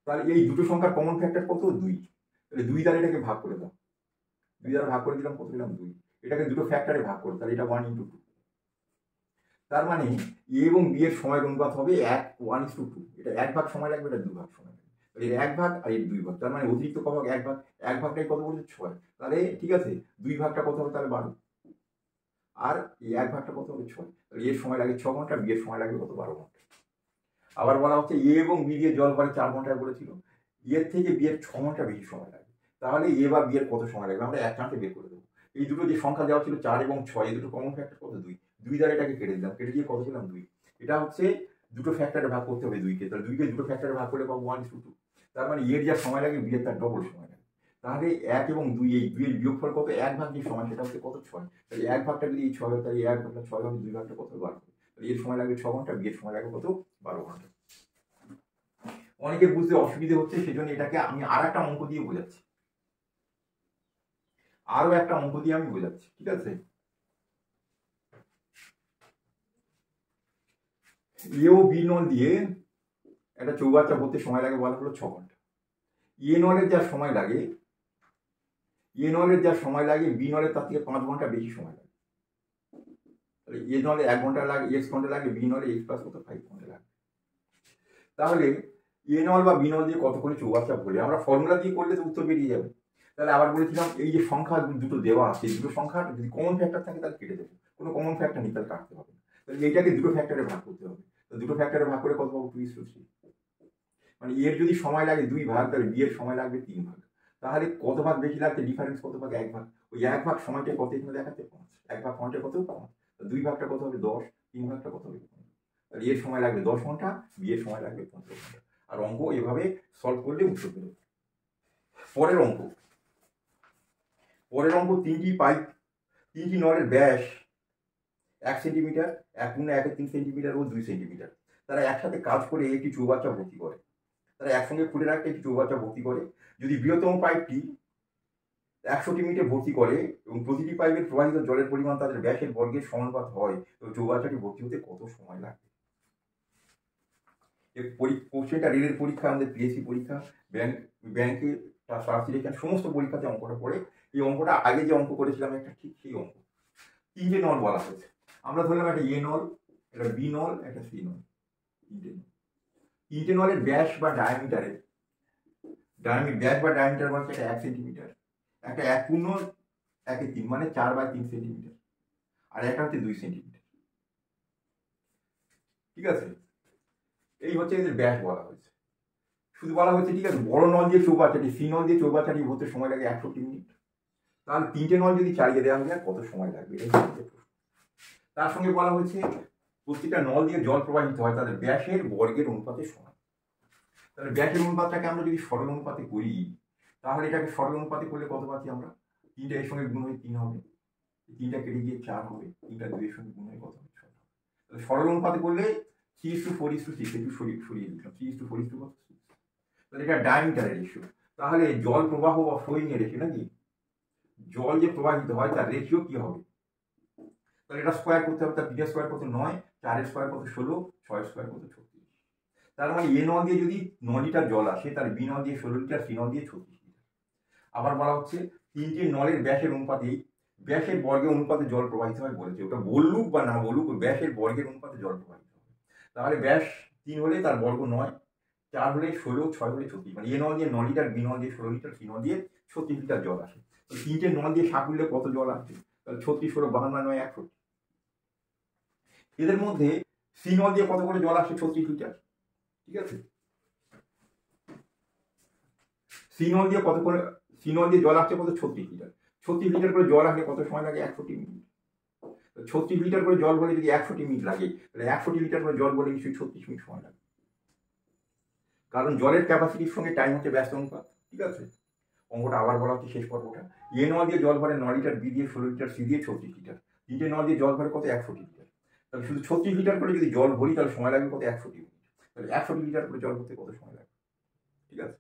A: তাহলে এই দুটো সংখ্যার কমন ফ্যাক্টর কত 2, তাহলে 2 দ্বারা এটাকে ভাগ করে দাও, 2 দ্বারা ভাগ করে দিলাম, কত দিলাম 2, এটাকে দুটো ফ্যাক্টরে ভাগ করো, তাহলে এটা 1 × 2। তার মানে এ এবং বি এর সময়ের অনুপাত হবে 1:2, এটা 1 ভাগ সময় লাগবে, এটা 2 ভাগ সময় লাগবে, তাহলে এর 1 ভাগ আর এর 2 ভাগ, তার মানে অতিরিক্ত কত 1 ভাগ, 1 ভাগটাই কত বলছে 6, তাহলে ঠিক আছে 2 ভাগটা কত হবে তাহলে 12, আর এই 1 ভাগটা কত হবে 6, তাহলে এর সময় লাগে 6 ঘন্টা, বি এর সময় লাগবে কত 12 ঘন্টা। আবার বলা হচ্ছে এ এবং বি দিয়ে জল ভরে 4 ঘন্টায় বলেছিল, এর থেকে বি এর 6 ঘন্টা বেশি সময় লাগে, তাহলে এ বা বি এর কত সময় লাগবে আমরা এক চান্সে বের করে দেবো। এই দুটো যে সংখ্যা দেওয়া ছিল 4 এবং 6, এই দুটো কমন ফ্যাক্টর কত 2, 2 দ্বারা এটাকে কেটে দিলাম, কেটে দিয়ে কত দিলাম 2, এটা হচ্ছে দুটো ফ্যাক্টরে ভাগ করতে হবে 2 কে, তাহলে 2 কে দুটো ফ্যাক্টরে ভাগ করলে পাবো 1:2, তার মানে এর যা সময় লাগে বি এর তার ডবল সময় লাগে। তাহলে 1 এবং 2, এই 2 এর বিয়োগফল কত, 1 ভাগ যে সময় সেটা হচ্ছে কত 6, তাহলে 1 ভাগটা যদি 6 হয়, তাহলে 1 ভাগটা 6 হবে, 2 ভাগটা কত 12, তাহলে এর সময় লাগবে 6 ঘন্টা, বি এর সময় লাগবে কত 12 ঘন্টা। অনেকের বুঝতে অসুবিধে হচ্ছে, সেজন্য এটাকে আমি আর একটা অঙ্ক দিয়ে বোঝাচ্ছি, আরো একটা অঙ্ক দিয়ে আমি বোঝাচ্ছি, ঠিক আছে। এ ও বি নল দিয়ে একটা চৌবাচ্চা ভরতে সময় লাগে বলা হলো 6 ঘন্টা। এ নলের যা সময় লাগে, বি নলের তার থেকে 5 ঘন্টা বেশি সময় লাগে, তাহলে এ নলে 1 ঘন্টা লাগে, x ঘন্টা লাগে, বি নলে x + কত 5 ঘন্টা লাগে। তাহলে এ নল বা বি নল দিয়ে কত করে চৌবাচ্চা ভরে, আমরা ফর্মুলা দিয়ে করলে তো উত্তর বেরিয়ে যাবে। তাহলে আবার বলেছিলাম এই যে সংখ্যা দুটো দেওয়া আছে, দুটো সংখ্যা যদি কমন ফ্যাক্টর থাকে তাহলে কেটে দেবো, কোনো কমন ফ্যাক্টর নেই তাহলে কাটতে হবে না। তাহলে এইটাকে দুটো ফ্যাক্টরে ভাগ করতে হবে, তো দুটো ফ্যাক্টরে ভাগ করে কত পাবো 2:3। মানে এর যদি সময় লাগে 2 ভাগ, তাহলে বি এর সময় লাগবে 3 ভাগ। তাহলে কত ভাগ বেশি লাগছে, ডিফারেন্স কত ভাগ, 1 ভাগ। ওই 1 ভাগ সময়টা কত এখানে দেখাচ্ছে 5, 1 ভাগ সময়টা কত 5, 2 ভাগটা কত হবে 10, 3 ভাগটা কত হবে 15। তাহলে এর সময় লাগবে 10 ঘন্টা, বি এর সময় লাগবে 15 ঘন্টা। আর অঙ্ক এভাবে সলভ করলে উত্তর পেল। পরের অঙ্ক, তিনটি নলের ব্যাস 1 সেন্টিমিটার, 1 × 1 সেন্টিমিটার ও 2 সেন্টিমিটার। তারা একসাথে কাজ করে একটি চৌবাচ্চা ভর্তি করে। তারা একসঙ্গে খুলে রাখতে একটি চৌবাচ্চা ভর্তি করে। যদি বৃহত্তম পাইপটি 100টি মিনিটে ভর্তি করে এবং প্রতিটি পাইপের প্রবাহিত জলের পরিমাণ তাদের ব্যাসের বর্গের সমানুপাত হয়, তো চৌবাচ্চাটি ভর্তি হতে কত সময় লাগবে? কোশ্চেনটা রেলের পরীক্ষা, আমাদের পিএসসি পরীক্ষা, ব্যাংকে ট্রান্সলেশন, সমস্ত পরীক্ষাতে অঙ্কটা পড়ে। এই অঙ্কটা আগে যে অঙ্ক করেছিলাম একটা ঠিক সেই অঙ্ক। 3টে নল বলা হয়েছে, আমরা ধরলাম একটা এ নল, একটা বি নল, একটা সি নল। 3টে নলের ব্যাস বা ডায়ামিটার বলছে একটা 1 সেন্টিমিটার, একটা 1/1/3 মানে 4/3 সেন্টিমিটার, আর একটা হচ্ছে 2 সেন্টিমিটার। ঠিক আছে, এই হচ্ছে এদের ব্যাস বলা হয়েছে। শুধু বলা হয়েছে ঠিক আছে, বড় নল দিয়ে চৌবাচ্চাটি, সি নল দিয়ে চৌবাচ্চাটি ভরতে সময় লাগে 100 মিনিট। তাহলে 3টে নল যদি চালিয়ে দেওয়া হয় কত সময় লাগবে? তার সঙ্গে বলা হয়েছে প্রতিটা নল দিয়ে জল প্রবাহিত হয় তাদের ব্যাসের বর্গের অনুপাতে সমান। তাহলে ব্যাসের অনুপাতটাকে আমরা যদি সরল অনুপাতে করি, তাহলে এটাকে সরল অনুপাতে করলে কত পাচ্ছি আমরা? 3টা এর সঙ্গে গুণ হয়ে 3 হবে, 3টা কেটে গিয়ে 4 হবে, 3টা 2 এর সঙ্গে গুণ হয়ে কত হবে 6 হবে। তাহলে সরল অনুপাতে করলে 3:4:6, একটু সরিয়ে দিলাম, 3:4:6। তাহলে এটা ডায়ামিটারের রেশিও। তাহলে জল প্রবাহ বা ফ্লোয়িং এর রেশিও নাকি, জল যে প্রবাহিত হয় তার রেশিও কি হবে? তাহলে এটা স্কোয়ার করতে হবে, তার 3 স্কোয়ার কত 9, 4 স্কোয়ার কত 16, 6 স্কোয়ার কত 36। তার মানে এ নল দিয়ে যদি 9 লিটার জল আসে, তার বি নল দিয়ে 16 লিটার, সি নল দিয়ে 36 লিটার। আবার বলা হচ্ছে 3টে নলের ব্যাসের অনুপাতে, ব্যাসের বর্গের অনুপাতে জল প্রবাহিত হয় বলেছে। ওটা বলুক বা না বলুক, ব্যাসের বর্গের অনুপাতে জল প্রবাহিত হবে। তাহলে ব্যাস 3 হলে তার বর্গ 9, 4 হলে 16, 6 হলে 36। মানে এ নল দিয়ে 9 লিটার, বি নল দিয়ে 16 লিটার, সি নল দিয়ে 36 লিটার জল আসে। তো 3টে নল দিয়ে সাঁকুললে কত জল আসবে? তাহলে 36, 16, 52, 9, 61। এদের মধ্যে সি নল দিয়ে কত করে জল আসে? 36 লিটার। ঠিক আছে, সি নল দিয়ে জল আসছে কত? 36 লিটার। 36 লিটার করে জল আসলে কত সময় লাগে? 100 মিনিট। 36 লিটার করে জল বলে যদি 100 মিনিট লাগে, তাহলে 100 লিটার করে জল বলে নিশ্চয়ই 36 মিনিট সময় লাগে। কারণ জলের ক্যাপাসিটির সঙ্গে টাইম হচ্ছে ব্যস্ত অনুপাত। ঠিক আছে, অঙ্কটা আবার বলা হচ্ছে শেষ পর্বটা। এ নল দিয়ে জল ভরে 9 লিটার, বি দিয়ে 16 লিটার, সি দিয়ে 36 লিটার। 3টে নল দিয়ে জল ভরে কত? 100 লিটার। তাহলে শুধু 36 লিটার করে যদি জল ভরি তাহলে সময় লাগবে কত? 100 মিনিট। তাহলে 100 লিটার করে জল ভরতে কত সময় লাগবে? ঠিক আছে,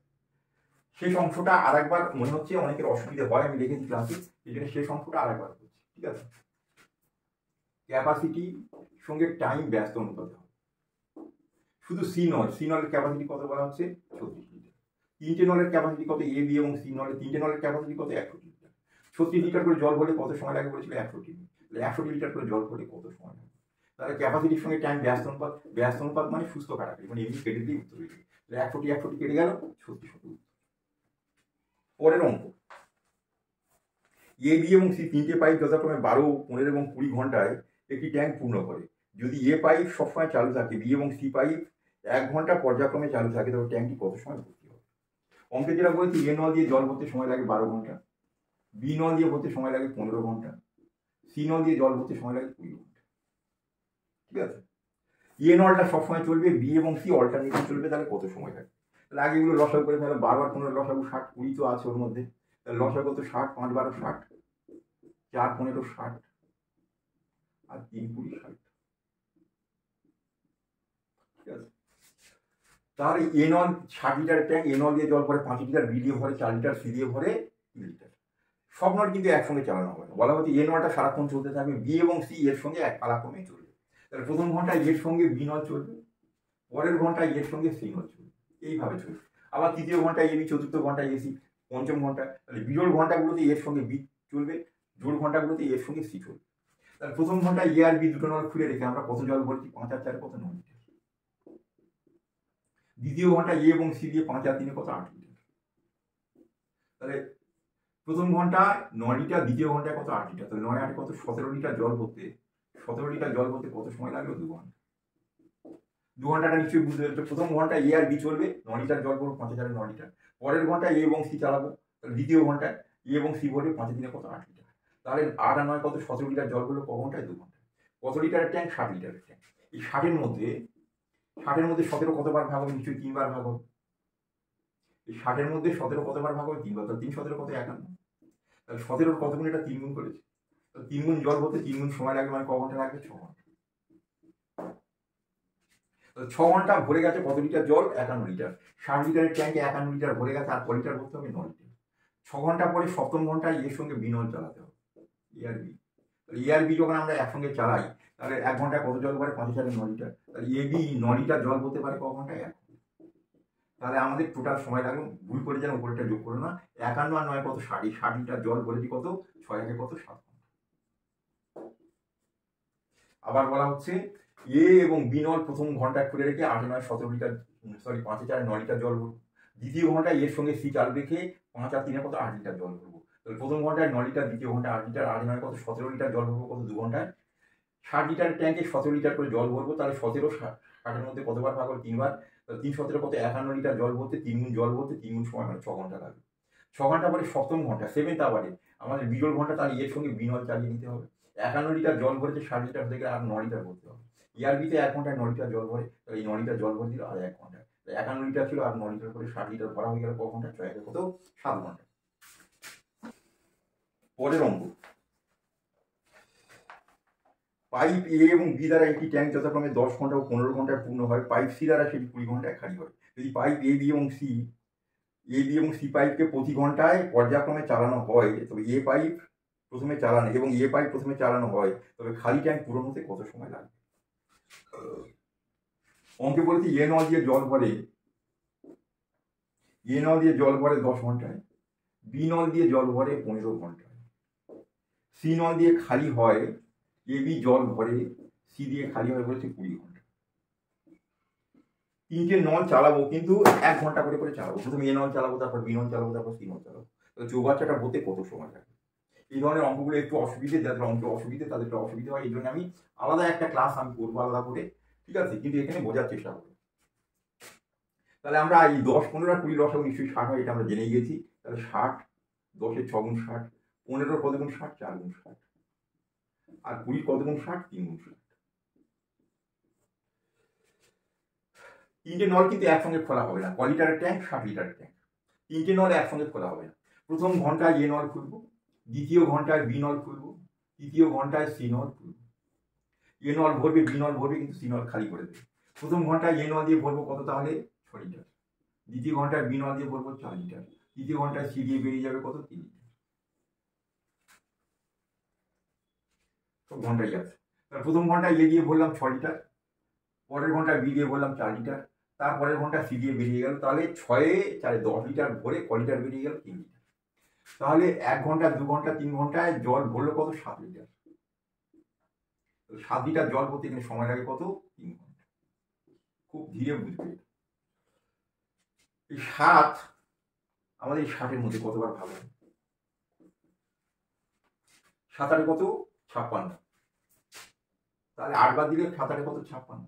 A: শেষ অংশটা আর একবার, মনে হচ্ছে অনেকের অসুবিধা হয়, আমি লিখেছি ক্লাসে, এই জন্য শেষ অংশটা আর একবার করছি। ঠিক আছে, ক্যাপাসিটি সঙ্গে টাইম ব্যস্ত অনুপাত হবে। শুধু সি নলের ক্যাপাসিটি কত বলা হচ্ছে? 36 লিটার। 3টে নলের ক্যাপাসিটি কত? এ, বি এবং সি নলের 3টে নলের ক্যাপাসিটি কত? 100 লিটার। 36 লিটার করে জল ভরলে কত সময় লাগে বলেছিল? 100 মিনিট। তাহলে 100 লিটার করে জল ভরলে কত সময় লাগে? তাহলে ক্যাপাসিটির সঙ্গে টাইম ব্যস্ত অনুপাত মানে সুস্থ কাটাকাটি, মানে এমনি কেটে দিয়ে উত্তর হয়ে যাবে। 100 কেটে গেল, 36। পরের অঙ্ক, এ, বি এবং সি 3টে পাইপ যথাক্রমে 12, 15 এবং 20 ঘন্টায় একটি ট্যাঙ্ক পূর্ণ করে। যদি এ পাইপ সবসময় চালু থাকে, বি এবং সি পাইপ 1 ঘন্টা পর্যায়ক্রমে চালু থাকে, তবে ট্যাঙ্কটি কত সময় ভর্তি হবে? অঙ্কে যেটা বলেছি, এ নল দিয়ে জল ভরতে সময় লাগে 12 ঘন্টা, বি নল দিয়ে ভরতে সময় লাগে 15 ঘন্টা, সি নল দিয়ে জল ভরতে সময় লাগে 20 ঘন্টা। ঠিক আছে, এ নলটা সবসময় চলবে, বি এবং সি অল্টারনেটিভ চলবে, তাহলে কত সময় লাগে? তাহলে আগে এগুলো লসাগু করে ফেলে, 12 আর 15 লসাগু 60, 20 তো আছে ওর মধ্যে। তাহলে লসাগু কত? 60, 5 12 60, 4 15 60, আর 3 20 60। ঠিক আছে, তাহলে এ নল 60 লিটার ট্যাঙ্ক, এ নল দিয়ে জল ভরে 5 লিটার, বি দিয়ে ভরে 4 লিটার, সি দিয়ে ভরে 3 লিটার। সব নল কিন্তু একসঙ্গে চালানো হবে না। বলা হচ্ছে এ নলটা সারাক্ষণ চলতে থাকবে, বি এবং সি এর সঙ্গে এক পালাক্রমে চলবে। তাহলে প্রথম ঘন্টায় এর সঙ্গে বি নল চলবে, পরের ঘন্টায় এর সঙ্গে সি নল চলবে, এইভাবে চলবে। আবার তৃতীয় ঘন্টায় এবি, চতুর্থ ঘন্টায় এসি, পঞ্চম ঘন্টায়, তাহলে বিজোড় ঘন্টাগুলোতে এর সঙ্গে বি চলবে, জোড় ঘন্টাগুলোতে এর সঙ্গে সি চলবে। তাহলে প্রথম ঘন্টায় এ আর বি দুটো নল খুলে রেখে আমরা কত জল ভরছি? 5 আর 4 কত? 9 লিটার। দ্বিতীয় ঘন্টা এ এবং সি দিয়ে 5 আর 3 কত 8 লিটার। তাহলে প্রথম ঘন্টায় 9 লিটার, দ্বিতীয় ঘন্টায় কত 8 লিটার। তাহলে 9 8 কত 17 লিটার জল করতে, 17 লিটার জল করতে কত সময় লাগলো? 2 ঘন্টা। 2 ঘন্টাটা নিশ্চয়ই বুঝতে পেরেছো। প্রথম ঘন্টা এ আর বি চলবে, 9 লিটার জল করবো, 5 হাজারে 9 লিটার। পরের ঘন্টায় এ এবং সি চালাবো, তাহলে দ্বিতীয় ঘন্টায় এ এবং সি ভরবে, 5 দিনে কত 8 লিটার। তাহলে 8 আর 9 কত 17 লিটার জল করলো ক ঘন্টায়? 2 ঘন্টায়। কত লিটারের ট্যাঙ্ক? 60 লিটারের ট্যাঙ্ক। এই 60-এর মধ্যে 17 কতবার ভাগ হবে? নিশ্চয়ই 3 বার ভাগ হবে। এই 60-এর মধ্যে 17 কতবার ভাগ হবে? 3 বার। তাহলে 3 17 কত 51। তাহলে 17-র কত গুণ? এটা 3 গুণ করেছে। তাহলে 3 গুণ জল বলতে 3 গুণ সময় লাগবে, মানে ক ঘন্টা লাগবে? 6 ঘন্টা। 6 ঘন্টা ভরে গেছে কত লিটার জল? 51 লিটার। 60 লিটারের ট্যাঙ্কে 51 লিটার ভরে গেছে, আর ক লিটার ভরতে হবে? 9 লিটার। 6 ঘন্টা পরে সপ্তম ঘন্টায় এর সঙ্গে বি নল চালাতে হবে, এ আর বি। তাহলে এ আর বি যখন আমরা একসঙ্গে চালাই, তাহলে 1 ঘন্টায় কত জল পারে? 5 হাজারে 9 লিটার। তাহলে এ বি 9 লিটার জল বলতে পারে ক ঘন্টায়? 1 ঘন্টা। তাহলে আমাদের টোটাল সময় লাগলো, ভুল করে যেন উপরেটা যোগ করো না, 51 আর 9 কত 60, 60 লিটার জল বলেছি কত? 6 একে কত 7 ঘন্টা। আবার বলা হচ্ছে এ এবং বি নল প্রথম ঘন্টায় খুলে রেখে 8 9 17 লিটার, 5 4 9 লিটার জল ভরবো। দ্বিতীয় ঘন্টায় এর সঙ্গে সি চালু রেখে 5 আর 3 কত 8 লিটার জল ভরবো। তাহলে প্রথম ঘন্টায় 9 লিটার, দ্বিতীয় ঘন্টায় 8 লিটার, 8 9 কত 17 লিটার জল ভরবো কত? 2 ঘন্টায়। 60 লিটারের ট্যাঙ্কে 17 লিটার করে জল ভরবো, তাহলে 17 60-এর মধ্যে কতবার ভাগ হবে? 3 বার। তাহলে 3 17 কত 51 লিটার জল ভরতে 3 গুণ জল ভরতে 3 গুণ সময়, মানে 6 ঘন্টা লাগবে। 6 ঘন্টা পরে সপ্তম ঘন্টা 7th আওয়ারে আমাদের বিজোড় ঘন্টা, তাহলে এর সঙ্গে বি নল চালিয়ে নিতে হবে। 51 লিটার জল ভরেছে, 60 লিটার থেকে আর 9 লিটার ভরতে হবে। ইয়ার বিতে 1 ঘন্টায় 9 লিটার জল ভরে, তাহলে এই 9 লিটার জল ভরে দিল আর 1 ঘন্টায়। 51 লিটার ছিল আর 9 লিটার করে 60 লিটার ভরা হয়ে গেল ক ঘন্টা? 6 একে কত 7 ঘন্টা। পরের অঙ্ক, পাইপ এ এবং বি দ্বারা একটি ট্যাঙ্ক যথাক্রমে 10 ঘন্টা ও 15 ঘন্টায় পূর্ণ হয়, পাইপ সি দ্বারা সেটি 20 ঘন্টায় খালি হয়। যদি পাইপ এ বি এবং সি পাইপকে প্রতি ঘন্টায় পর্যায়ক্রমে চালানো হয়, তবে এ পাইপ প্রথমে চালানো হয়, তবে খালি ট্যাঙ্ক পূরণ হতে কত সময় লাগবে? অঙ্কে বলেছি এ নল দিয়ে জল ভরে 10 ঘন্টায়, বি নল দিয়ে জল ভরে 15 ঘন্টায়, সি নল দিয়ে খালি হয়, এ বি জল ভরে সি দিয়ে খালি হয় বলেছে 20 ঘন্টা। 3টে নল চালাবো, কিন্তু 1 ঘন্টা করে করে চালাবো। প্রথমে এ নল চালাবো, তারপর বি নল চালাবো, তারপর সি নল চালাবো। তাহলে চৌবাচ্চাটা হতে কত সময় লাগে? এই ধরনের অঙ্কগুলো একটু অসুবিধে, যাদের অঙ্কে অসুবিধে তাদের একটু অসুবিধা হয়, এই জন্য আমি আলাদা একটা ক্লাস আমি করবো আলাদা করে, ঠিক আছে? কিন্তু এখানে বোঝার চেষ্টা করবো। তাহলে আমরা এই 10 15 আর 20 লসাগু নিশ্চয়ই 60 হয়, এটা আমরা জেনেই গেছি। তাহলে 60, 10-এর 6 গুণ 60, 15-র কত গুণ 60? 4 গুণ 60, আর 20 কত গুণ 60? 3 গুণ 60। 3টে নল কিন্তু একসঙ্গে খোলা হবে না। ক লিটারের ট্যাঙ্ক? 60 লিটারের ট্যাঙ্ক। 3টে নল একসঙ্গে খোলা হবে না। প্রথম ঘন্টায় এ নল খুলবো, দ্বিতীয় ঘন্টায় বি নল খুলবো, তৃতীয় ঘন্টায় সি নল খুলবো। এ নল ভরবে, বি নল ভরবে, কিন্তু সি নল খালি করে দেবে। প্রথম ঘন্টায় এ নল দিয়ে ভরবো কত? তাহলে 6 লিটার। দ্বিতীয় ঘন্টায় বি নল দিয়ে ভরবো 4 লিটার। তৃতীয় ঘন্টায় সি দিয়ে বেরিয়ে যাবে কত? 3 লিটার। সব ঘন্টায় আছে। তার প্রথম ঘন্টায় এ দিয়ে ভরলাম 6 লিটার, পরের ঘন্টায় বি দিয়ে ভরলাম 4 লিটার, তারপরের ঘন্টা সি দিয়ে বেরিয়ে গেল। তাহলে 6 4 10 লিটার ভরে ক লিটার বেরিয়ে গেল? 3 লিটার। তাহলে 1 ঘন্টা 2 ঘন্টা 3 ঘন্টায় জল ভরলো কত? 7 লিটার। 7 লিটার জল ভরতে এখানে সময় লাগে কত? 3 ঘন্টা। খুব ধীরে বুঝবে। এই 7 আমাদের এই 60-এর মধ্যে কতবার ভাগ হয়? 7 8 কত? 56। তাহলে 8 বার দিলে 7 8 কত? 56।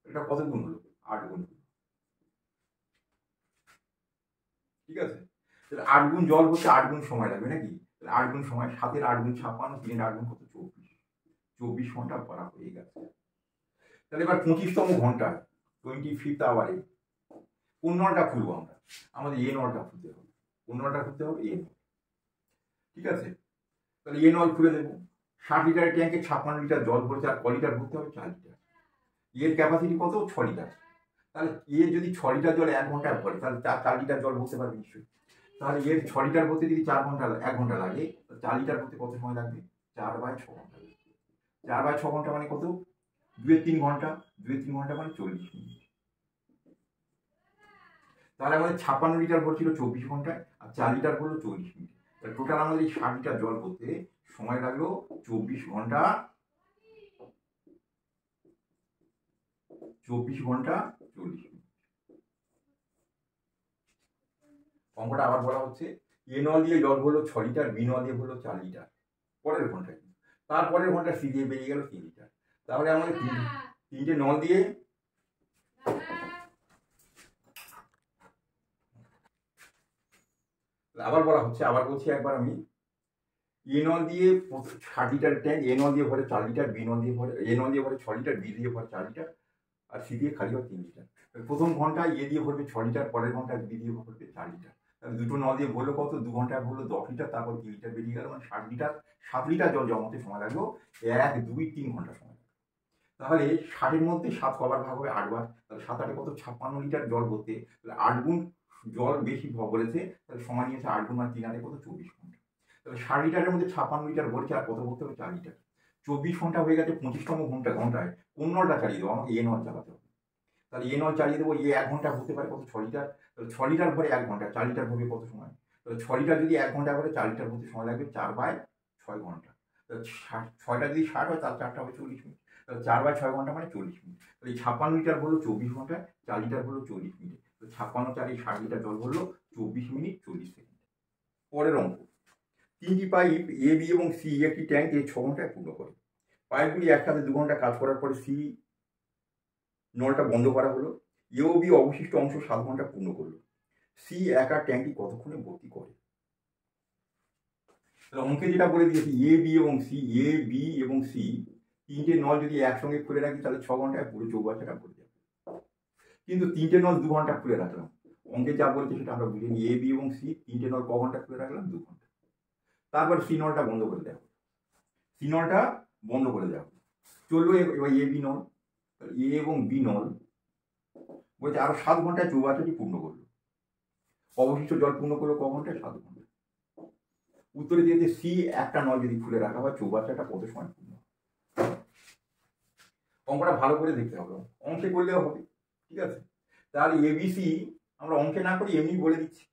A: এটা কত গুণ হলো? 8 গুণ। ঠিক আছে? তাহলে 8 গুণ জল হচ্ছে 8 গুণ সময় লাগবে নাকি? তাহলে 8 গুণ সময়, 7-এর 8 গুণ 56, 3-এর 8 গুণ কত? 24 ঘন্টা করা হয়ে গেছে। তাহলে এবার 25তম ঘন্টায় 25th আওয়ারে কোন নলটা খুলবো আমরা? আমাদের এ নলটা খুলতে হবে। কোন নলটা খুলতে হবে? এ নল। ঠিক আছে? তাহলে এ নল খুলে দেবো। 60 লিটারের ট্যাঙ্কে 56 লিটার জল ভরছে, আর ক লিটার ভরতে হবে? 4 লিটার। এর ক্যাপাসিটি কত? 6 লিটার। তাহলে এ যদি 6 লিটার জল 1 ঘন্টায় ভরে, তাহলে 4 লিটার জল ভরতে পারবে নিশ্চয়ই। তাহলে এর 6 লিটার ভরতে যদি 1 ঘন্টা লাগে, 4 লিটার ভরতে কত সময় লাগবে? 4/6 ঘন্টা। 4/6 ঘন্টা মানে কত? 2-3 ঘন্টা। 2-3 ঘন্টা মানে 40 মিনিট। তাহলে আমাদের 56 লিটার ভরছিল 24 ঘন্টায়, আর 4 লিটার ভরলো 40 মিনিট। তাহলে টোটাল আমাদের এই 60 লিটার জল ভরতে সময় লাগলো 24 ঘন্টা 40 মিনিট। অঙ্কটা আবার বলা হচ্ছে এ নল দিয়ে জল হলো 6 লিটার, বি নল দিয়ে হলো 4 লিটার পরের ঘন্টায়। তারপরের ঘন্টা সি দিয়ে বেরিয়ে গেল 3 লিটার। তাহলে আমাদের তিনটে নল দিয়ে আবার বলা হচ্ছে, আবার বলছি একবার আমি, এ নল দিয়ে 60 লিটার ট্যাঙ্ক, এ নল দিয়ে ভরে 4 লিটার, বি নল দিয়ে ভরে, এ নল দিয়ে ভরে 6 লিটার, বি দিয়ে ভরে 4 লিটার, আর সি দিয়ে খালি হয় 3 লিটার। প্রথম ঘন্টায় এ দিয়ে ভরবে 6 লিটার, পরের ঘন্টায় বি দিয়ে ভরবে 4 লিটার। তাহলে দুটো নল দিয়ে ভরলো কত, 2 ঘন্টায় ভরলো 10 লিটার, তারপর 3 লিটার বেরিয়ে গেল, মানে 60 লিটার, 7 লিটার জল জমাতে সময় লাগলো 1, 2, 3 ঘন্টা সময়। তাহলে 60-এর মধ্যে 7 কবার ভাগ হবে 8 বার, তাহলে 7 8 কত, 56 লিটার জল ভরতে, তাহলে 8 গুণ জল বেশি বলেছে, তাহলে সময় নিয়েছে 8 গুণ, মানে 3 8 কত, 24 ঘন্টা। তাহলে 60 লিটারের মধ্যে 56 লিটার ভরছে, আর কত ভরতে হবে, 4 লিটার। 24 ঘন্টা হয়ে গেছে, 25তম ঘন্টায় কোন নলটা চালিয়ে দেবো, আমাকে এ নল চালাতে হবে। তাহলে এ নল চালিয়ে দেবো, 1 ঘন্টা হতে পারে কত, 6 লিটার। তাহলে 6 লিটার ভরে 1 ঘন্টা, 4 লিটার ভরবে কত সময়। তাহলে 6 লিটার যদি 1 ঘন্টা ভরে, 4 লিটার ভরতে সময় লাগবে 4/6 ঘন্টা। তাহলে 6টা যদি 60 হয়, তাহলে 4টা হবে 40 মিনিট। তাহলে 4/6 ঘন্টা মানে 40 মিনিট। তাহলে এই 56 লিটার হলো 24 ঘন্টায়, 4 লিটার হলো 40 মিনিট। তো 56 4 60 লিটার জল হলো 24 মিনিট 40 সেকেন্ড। পরের অঙ্ক, 3টি পাইপ এ, বি এবং সি একটি ট্যাঙ্কে 6 ঘন্টায় পূর্ণ করে। পাইপগুলি একসাথে 2 ঘন্টা কাজ করার পরে সি নলটা বন্ধ করা হলো। এ ও বি অবশিষ্ট অংশ 7 ঘন্টা পূর্ণ করলো। সি একা ট্যাঙ্কটি কতক্ষণে ভর্তি করে? তাহলে অঙ্কে যেটা বলে দিয়েছি, এ বি এবং সি তিনটে নল যদি একসঙ্গে খুলে রাখি, তাহলে 6 ঘন্টায় পুরো চৌবাচ্চাটা ভরে যাবে। কিন্তু তিনটে নল 2 ঘন্টা খুলে রাখলাম, অঙ্কে যা বলছে সেটা আমরা বুঝে নিই। এ বি এবং সি তিনটে নল ক ঘন্টা খুলে রাখলাম, 2 ঘন্টা। তারপর সি নলটা বন্ধ করে দেওয়া, সি নলটা বন্ধ করে দেওয়া চললো। এবার এ বি নল, এ এবং বি নল বলছে আরো 7 ঘন্টায় চৌবাচ্চাটি পূর্ণ করলো। অবশিষ্ট জল পূর্ণ করলো ক ঘন্টায়, 7 ঘন্টা। উত্তরে দিয়েছে সি একটা নল যদি খুলে রাখা হয়, চৌবাচ্চাটা কত সময় পূর্ণ। অঙ্কটা ভালো করে দেখতে হবে, অঙ্কে করলেও হবে, ঠিক আছে। তাহলে এবিসি আমরা অঙ্কে না করি, এমনি বলে দিচ্ছি।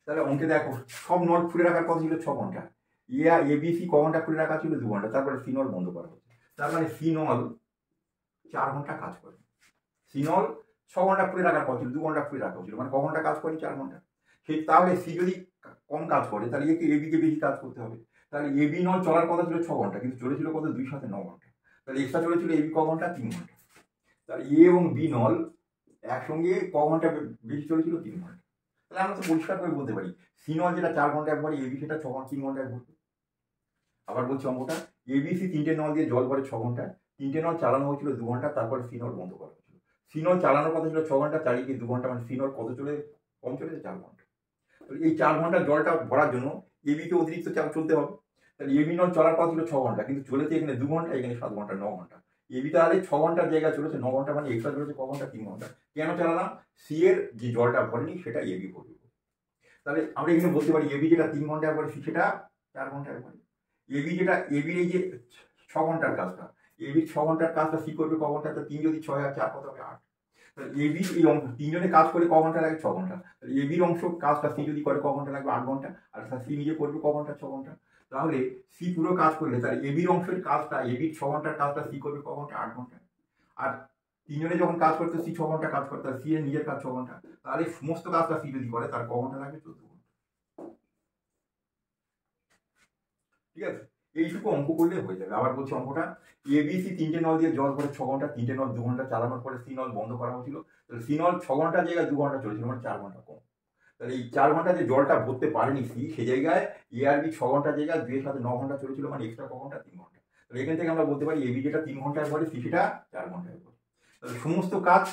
A: তাহলে অঙ্কে দেখো, সব নল খুলে রাখার কথা ছিল 6 ঘন্টা, এবিসি ক ঘন্টা খুলে রাখা ছিল, 2 ঘন্টা। তারপরে সি নল বন্ধ করা হচ্ছে, তার মানে সি নল 4 ঘন্টা কাজ করে। সি নল 6 ঘন্টা খুলে রাখার কথা ছিল, 2 ঘন্টা খুলে রাখা হচ্ছিল, মানে ক ঘন্টা কাজ করে, 4 ঘন্টা। সেই তাহলে সি যদি কম কাজ করে, তাহলে একে এবিকে বেশি কাজ করতে হবে। তাহলে এবি নল চলার কথা ছিল 6 ঘন্টা, কিন্তু চলেছিল কত, 2 সাথে 9 ঘন্টা। তাহলে এক্সট্রা চলেছিল এবি ক ঘন্টা, 3 ঘন্টা। তাহলে এ এবং বি নল একসঙ্গে ক ঘন্টা বেশি চলেছিল, 3 ঘন্টা। তাহলে আমরা তো পরিষ্কার করে বলতে পারি, সি নল যেটা 4 ঘন্টায় ভরে, এবি সেটা 3 ঘন্টায় ভরবে। আবার বলছি অঙ্কটা, এবিসি তিনটে নল দিয়ে জল ভরে 6 ঘন্টায়, তিনটে নল চালানো হয়েছিল 2 ঘন্টা, তারপরে সি নল বন্ধ করা হয়েছিল। সি নল চালানোর কথা ছিল 6 ঘন্টা, চালিয়ে গিয়ে 2 ঘন্টা, মানে সি নল কত চলে, কম চলেছে, 4 ঘন্টা। এই 4 ঘন্টা জলটা ভরার জন্য এবিকে অতিরিক্ত চাপ চলতে হবে। তাহলে এবি নল চলার কথা ছিল 6 ঘন্টা, কিন্তু চলেছে এখানে 2 ঘন্টা, এখানে 7 ঘন্টা, 9 ঘন্টা। এবি তাহলে 6 ঘন্টার জায়গায় চলেছে 9 ঘন্টা, মানে এক্সট্রা চলেছে ক ঘন্টা, 3 ঘন্টা। কেন চালালাম, সি এর যে জলটা ভরেনি সেটা এবি ভরবে। তাহলে আমরা এখানে বলতে পারি এবি যেটা 3 ঘন্টায় ভরে, সি সেটা 4 ঘন্টায় ভরে। এবির এই যে 6 ঘন্টার কাজটা, এবির 6 ঘন্টার কাজটা সি করবে ক ঘন্টা, তো 3 যদি 6 আর 4 কত হবে, 8। তাহলে এবি এই অংশ তিনজনে কাজ করে ক ঘন্টা লাগে, 6 ঘন্টা। তাহলে এবির অংশ কাজটা সি যদি করে ক ঘন্টা লাগবে, 8 ঘন্টা। আর সি নিজে করবে ক ঘন্টা, 6 ঘন্টা। তাহলে সি পুরো কাজ করলে, তাহলে এবির অংশের কাজটা, এবির 6 ঘন্টার কাজটা সি করবে ক ঘন্টা, 8 ঘন্টা। আর তিনজনে যখন কাজ করতে, সি 6 ঘন্টা কাজ করতে, সি এর নিজের কাজ 6 ঘন্টা। তাহলে সমস্ত কাজটা সি যদি করে, তার ক ঘন্টা লাগবে, 14 ঘন্টা। ঠিক আছে, এইটুকু অঙ্ক করলে হয়ে যাবে। আবার বলছি অঙ্কটা, এবিসি তিনটে নল দিয়ে জল ভরে 6 ঘন্টা, তিনটে নল 2 ঘন্টা চালানোর পরে সি নল বন্ধ করা হয়েছিল। তাহলে সি নল 6 ঘন্টার জায়গায় 2 ঘন্টা চলেছিল, মানে 4 ঘন্টা কম। তাহলে এই 4 ঘন্টা যে জলটা ভরতে পারেনি সি, সে জায়গায় এ আর বি 6 ঘন্টার জায়গায় 2 এর সাথে 9 ঘন্টা চলেছিল, মানে এক্সট্রা ক ঘন্টা, 3 ঘন্টা। তাহলে এখান থেকে আমরা বলতে পারি এবি যেটা 3 ঘন্টায় ভরে, সি সেটা 4 ঘন্টায় ভরে। তাহলে সমস্ত কাজ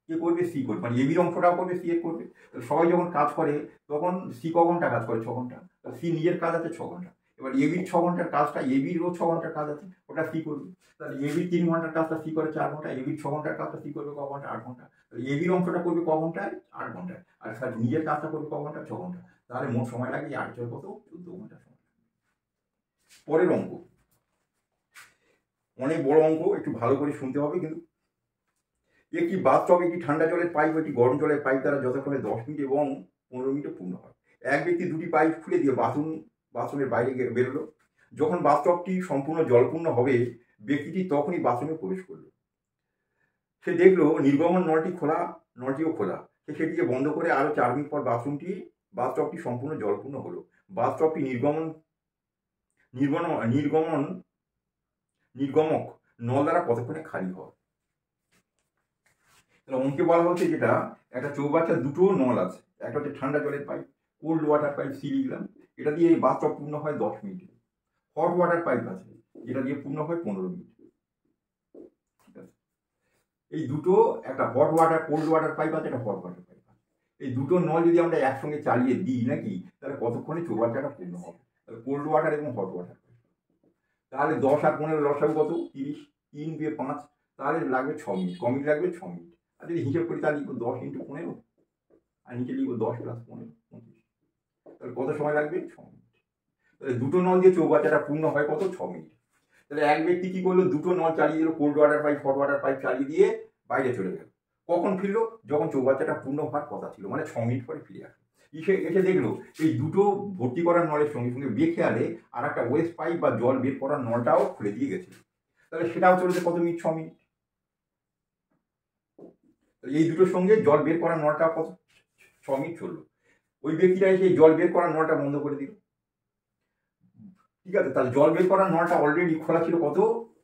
A: কে করবে, সি করবে, মানে এবির অংশটাও করবে, সি এর করবে। তাহলে সবাই যখন কাজ করে, তখন সি ক ঘন্টা কাজ করে, 6 ঘন্টা। সি নিজের কাজ আছে 6 ঘন্টা। এবার এবির 6 ঘন্টার কাজটা, এবিরও 6 ঘন্টার কাজ আছে, ওটা সি করবে। তাহলে এবির 3 ঘন্টার কাজটা সি করে 4 ঘন্টা, এবির 6 ঘন্টার কাজটা সি করবে ক ঘন্টা, 8 ঘন্টা। তাহলে এবির অংশটা করবে ক ঘন্টায়, 8 ঘন্টায়। আর স্যার নিজের কাজটা করবে ক ঘন্টা, 6 ঘন্টা। তাহলে মোট সময় লাগে 8 6 কত, 14 ঘন্টা সময়। পরের অঙ্ক অনেক বড় অঙ্ক, একটু ভালো করে শুনতে হবে কিন্তু। একটি বাথটব, একটি ঠান্ডা জলের পাইপ, একটি গরম জলের পাইপ দ্বারা যথাক্রমে 10 মিনিট এবং 15 মিনিটে পূর্ণ হয়। এক ব্যক্তি দুটি পাইপ খুলে দিয়ে বাথরুমের বাইরে বেরোলো। যখন বাথটবটি সম্পূর্ণ জলপূর্ণ হবে, ব্যক্তিটি তখনই বাথরুমে প্রবেশ করলো। সে দেখলো নির্গমন নলটিও খোলা। সে সেটিকে বন্ধ করে আরো 4 মিনিট পর বাথরুমটি বাথটবটি সম্পূর্ণ জলপূর্ণ হলো। বাথটবটি নির্গমক নল দ্বারা কতক্ষণে খালি হয়? তাহলে অঙ্কে বলা হচ্ছে যেটা একটা চৌবাচ্চার দুটো নল আছে, একটা হচ্ছে ঠান্ডা জলের pipe, cold water pipe C লিখলাম, এটা দিয়ে এই বাথটব পূর্ণ হয় 10 মিনিটে। হট ওয়াটার পাইপ আছে, এটা দিয়ে পূর্ণ হয় 15 মিনিট। ঠিক আছে, এই দুটো, একটা hot water cold water pipe আছে, একটা হট ওয়াটার পাইপ আছে। এই দুটো নল যদি আমরা একসঙ্গে চালিয়ে দিই নাকি, তাহলে কতক্ষণে চৌবাচ্চাটা পূর্ণ হবে? তাহলে কোল্ড ওয়াটার এবং হট ওয়াটার, তাহলে 10 আর 15 লসাগু কত? 30, 3 দিয়ে 5, তাহলে লাগবে 6 মিনিট, কমিট লাগবে 6 মিনিট। আর যদি হিসেব করি তাহলে লিখবো 10 × 15, আর নিচে লিখবো 10 + 15, 25। তাহলে কত সময় লাগবে? 6 মিনিট। তাহলে দুটো নল দিয়ে চৌবাচ্চাটা পূর্ণ হয় কত? 6 মিনিট। তাহলে এক ব্যক্তি কি করলো? দুটো নল চালিয়ে দিল, cold water pipe hot water pipe চালিয়ে দিয়ে বাইরে চলে গেল। কখন ফিরলো? যখন চৌবাচ্চাটা পূর্ণ হওয়ার কথা ছিল, মানে 6 মিনিট পরে ফিরে আসলো। এসে দেখলো এই দুটো ভর্তি করার নলের সঙ্গে সঙ্গে বেখেয়ালে আর একটা ওয়েস্ট পাইপ বা জল বের করার নলটাও খুলে দিয়ে গেছে। তাহলে সেটাও চলছে কত মিনিট? 6 মিনিট। এই দুটোর সঙ্গে জল বের করার নলটা কত? 6 মিনিট চললো। ওই ব্যক্তিরা এসে জল বের করার নলটা বন্ধ করে দিল। ঠিক আছে, তাহলে জল বের করার নলটা অলরেডি খোলা ছিল কত?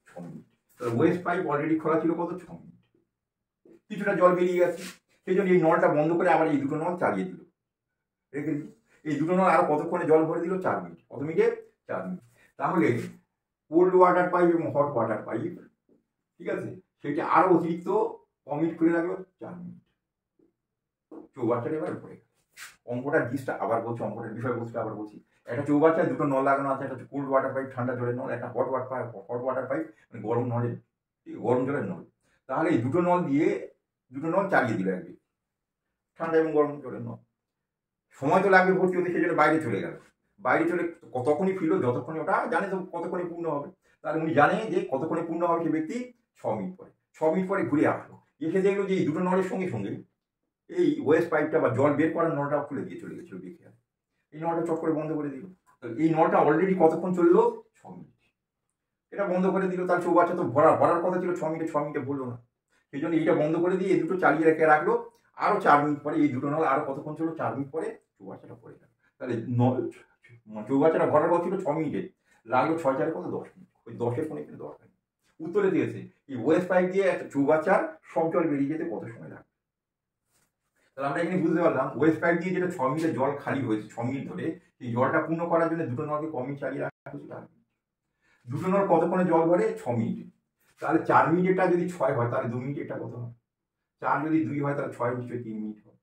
A: 6 মিনিট। তাহলে ওয়েস্ট পাইপ অলরেডি খোলা ছিল কত? 6 মিনিট। কিছুটা জল বেরিয়ে গেছে, সেই জন্য এই নলটা বন্ধ করে আবার এই দুটো নল চালিয়ে দিল, রেখে দিল। এই দুটো নল আরো কতক্ষণে জল ভরে দিল? 4 মিনিট। কত মিনিটে? 4 মিনিট। তাহলে কোল্ড ওয়াটার পাইপ এবং হট ওয়াটার পাইপ, ঠিক আছে, সেটা আরো অতিরিক্ত কমিট খুলে রাখলো 4 মিনিট। চৌবাচ্চাটা এবার পড়ে গেল। অঙ্কটার জিনিসটা আবার বলছি, অঙ্কটার বিষয়বস্তুটা আবার বলছি। একটা চৌবাচ্চায় দুটো নল লাগানো আছে, একটা কোল্ড ওয়াটার পাইপ ঠান্ডা জলের নল, একটা হট ওয়াটার পাইপ মানে গরম জলের নল। তাহলে এই দুটো নল দিয়ে দুটো নল চালিয়ে দিল একদিকে, ঠান্ডা এবং গরম জলের নল। সময় তো লাগবে ভর্তি হতে, সেই জন্য বাইরে চলে গেল। বাইরে চলে কতক্ষণই ফিরলো? যতক্ষণে, ওটা জানে তো কতক্ষণে পূর্ণ হবে। তাহলে উনি জানে যে কতক্ষণে পূর্ণ হবে, সে ব্যক্তি 6 মিনিট পরে। 6 মিনিট পরে ঘুরে আসলো, এসে দেখলো যে এই দুটো নলের সঙ্গে সঙ্গে এই ওয়েস্ট পাইপটা বা জল বের করার নলটাও খুলে দিয়ে চলে গেছিল দেখে। এই নলটা চট করে বন্ধ করে দিল। এই নলটা অলরেডি কতক্ষণ চললো? 6 মিনিট। এটা বন্ধ করে দিল। তার চৌবাচ্চা তো ভরার কথা ছিল 6 মিনিটে, 6 মিনিটে ভরলো না। সেই জন্য এইটা বন্ধ করে দিয়ে এই দুটো চালিয়ে রেখে রাখলো। আরো 4 মিনিট পরে এই দুটো নল আরো কতক্ষণ চললো? 4 মিনিট পরে চৌবাচ্চাটা পড়ে গেল। তাহলে চৌবাচ্চাটা ভরার কথা ছিল 6 মিনিটে, লাগলো 6 × 4 কত? 10 মিনিট। ওই 10-এর কোনো কিন্তু দরকার নেই। উত্তরে দিয়েছে এই ওয়েস্ট পাইপ দিয়ে একটা চৌবাচ্চার সব জল বেরিয়ে যেতে কত সময় লাগবে। তাহলে আমরা এখানে বুঝতে পারলাম ওয়েস্ট পাইপ দিয়ে যেটা 6 মিনিটে জল খালি হয়েছে 6 মিনিট ধরে, সেই জলটা পূর্ণ করার জন্য দুটো নলকে কমই চালিয়ে রাখা হয়েছে 4 মিনিট। দুটো নল কতক্ষণে জল ভরে? 6 মিনিটে। তাহলে 4 মিনিটেরটা যদি 6 হয়, তাহলে 2 মিনিটেরটা কত হয়? 4 যদি 2 হয়, তাহলে 6 নিশ্চয়ই 3 মিনিট হবে।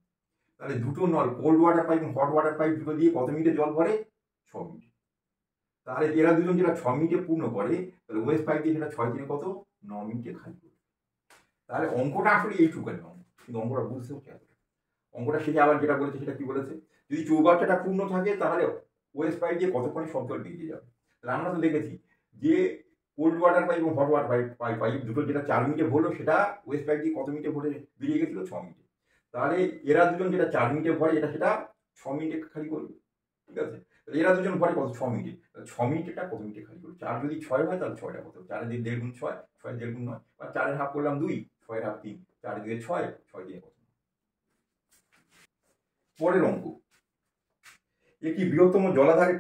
A: তাহলে দুটো নল কোল্ড ওয়াটার পাইপ এবং হট ওয়াটার পাইপ দুটো দিয়ে কত মিনিটে জল ভরে? 6 মিনিট। তাহলে এরা দুজন যেটা 6 মিনিটে পূর্ণ করে, তাহলে ওয়েস্ট পাইপ দিয়ে সেটা 6 দিনে কত? 9 মিনিটে খালি করবে। তাহলে অঙ্কটা আসলে এইটুকানি অঙ্ক, কিন্তু অঙ্কটা বুঝতে হচ্ছে। অঙ্কটা শিখে আবার যেটা বলেছে সেটা কি বলেছে? যদি চৌবাচ্চাটা পূর্ণ থাকে তাহলে ওয়েস্ট পাইপ দিয়ে কতক্ষণে সব জল বেরিয়ে যাবে। তাহলে আমরা তো দেখেছি যে কোল্ড ওয়াটার পাইপ এবং হট ওয়াটার পাইপ দুটো যেটা 4 মিনিটে ভরলো, সেটা ওয়েস্ট পাইপ দিয়ে কত মিনিটে ভরে বেরিয়ে গেছিলো? 6 মিনিটে। তাহলে এরা দুজন যেটা 4 মিনিটে ভরে, সেটা 6 মিনিটে খালি করবে। ঠিক আছে, এরা দুজন ভরে কত? 6 মিনিটে। 6 মিনিটেটা কত মিনিটে খালি করবে? 4 যদি 6 হয়, তাহলে 6টা কত? 4 দিয়ে 1.5 গুণ 6, 6 1.5 গুণ 9, বা 4-এর হাফ করলাম 2, 6-এর হাফ 3, 4 দিয়ে 6, 6 দিয়ে কত? পরের অঙ্ক, একটি বৃহত্তম জলাধারে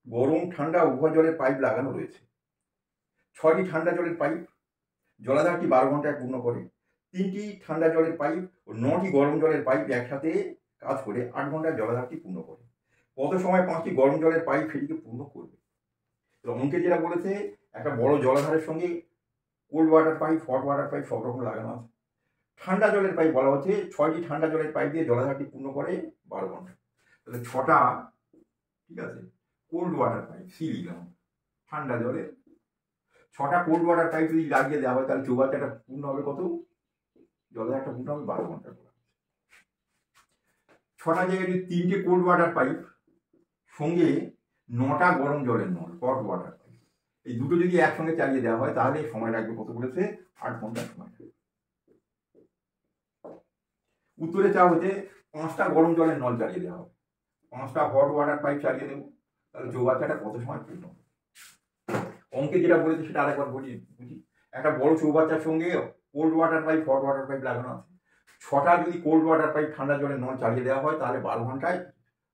A: গরম ঠান্ডা উভয় জলের পাইপ লাগানো রয়েছে। 6টি ঠান্ডা জলের পাইপ জলাধারটি 12 ঘন্টায় পূর্ণ করে। 3টি ঠান্ডা জলের পাইপ ও 9টি গরম জলের পাইপ একসাথে কাজ করে 8 ঘন্টায় জলাধারটি পূর্ণ করে। কত সময় 5টি গরম জলের পাইপ সেটিকে পূর্ণ করবে? অঙ্কে যেটা বলেছে, একটা বড় জলাধারের সঙ্গে cold water pipe, hot water pipe সব রকম লাগানো আছে। ঠান্ডা জলের পাইপ বলা হচ্ছে 6টি ঠান্ডা জলের পাইপ দিয়ে জলাধারটি পূর্ণ করে 12 ঘন্টা। তাহলে 6টা, ঠিক আছে, কোল্ড ওয়াটার পাইপ সি লিখলাম, ঠান্ডা জলের 6টা কোল্ড ওয়াটার পাইপ যদি লাগিয়ে দেওয়া হয়, তাহলে চৌবাচ্চাটা পূর্ণ হবে কত? জলাধারটা পূর্ণ হবে 12 ঘন্টা করে। 6টা জায়গায় যদি 3টে কোল্ড ওয়াটার পাইপ সঙ্গে 9টা গরম জলের নল, হট ওয়াটার পাইপ, এই দুটো যদি একসঙ্গে চালিয়ে দেওয়া হয়, তাহলে সময় লাগবে কত বলেছে? 8 ঘন্টা সময় লাগবে। উত্তরে চাওয়া হচ্ছে 5টা গরম জলের নল চালিয়ে দেওয়া হবে, 5টা হট ওয়াটার পাইপ চালিয়ে দেবো, তাহলে চৌবাচ্চাটা কত সময় পূর্ণ হবে? অঙ্কে যেটা বলেছে সেটা আরেকবার বুঝি। একটা বড় চৌবাচ্চার সঙ্গে cold water pipe, hot water pipe লাগানো আছে। 6টা যদি কোল্ড ওয়াটার পাইপ ঠান্ডা জলের নল চালিয়ে দেওয়া হয়, তাহলে 12 ঘন্টায়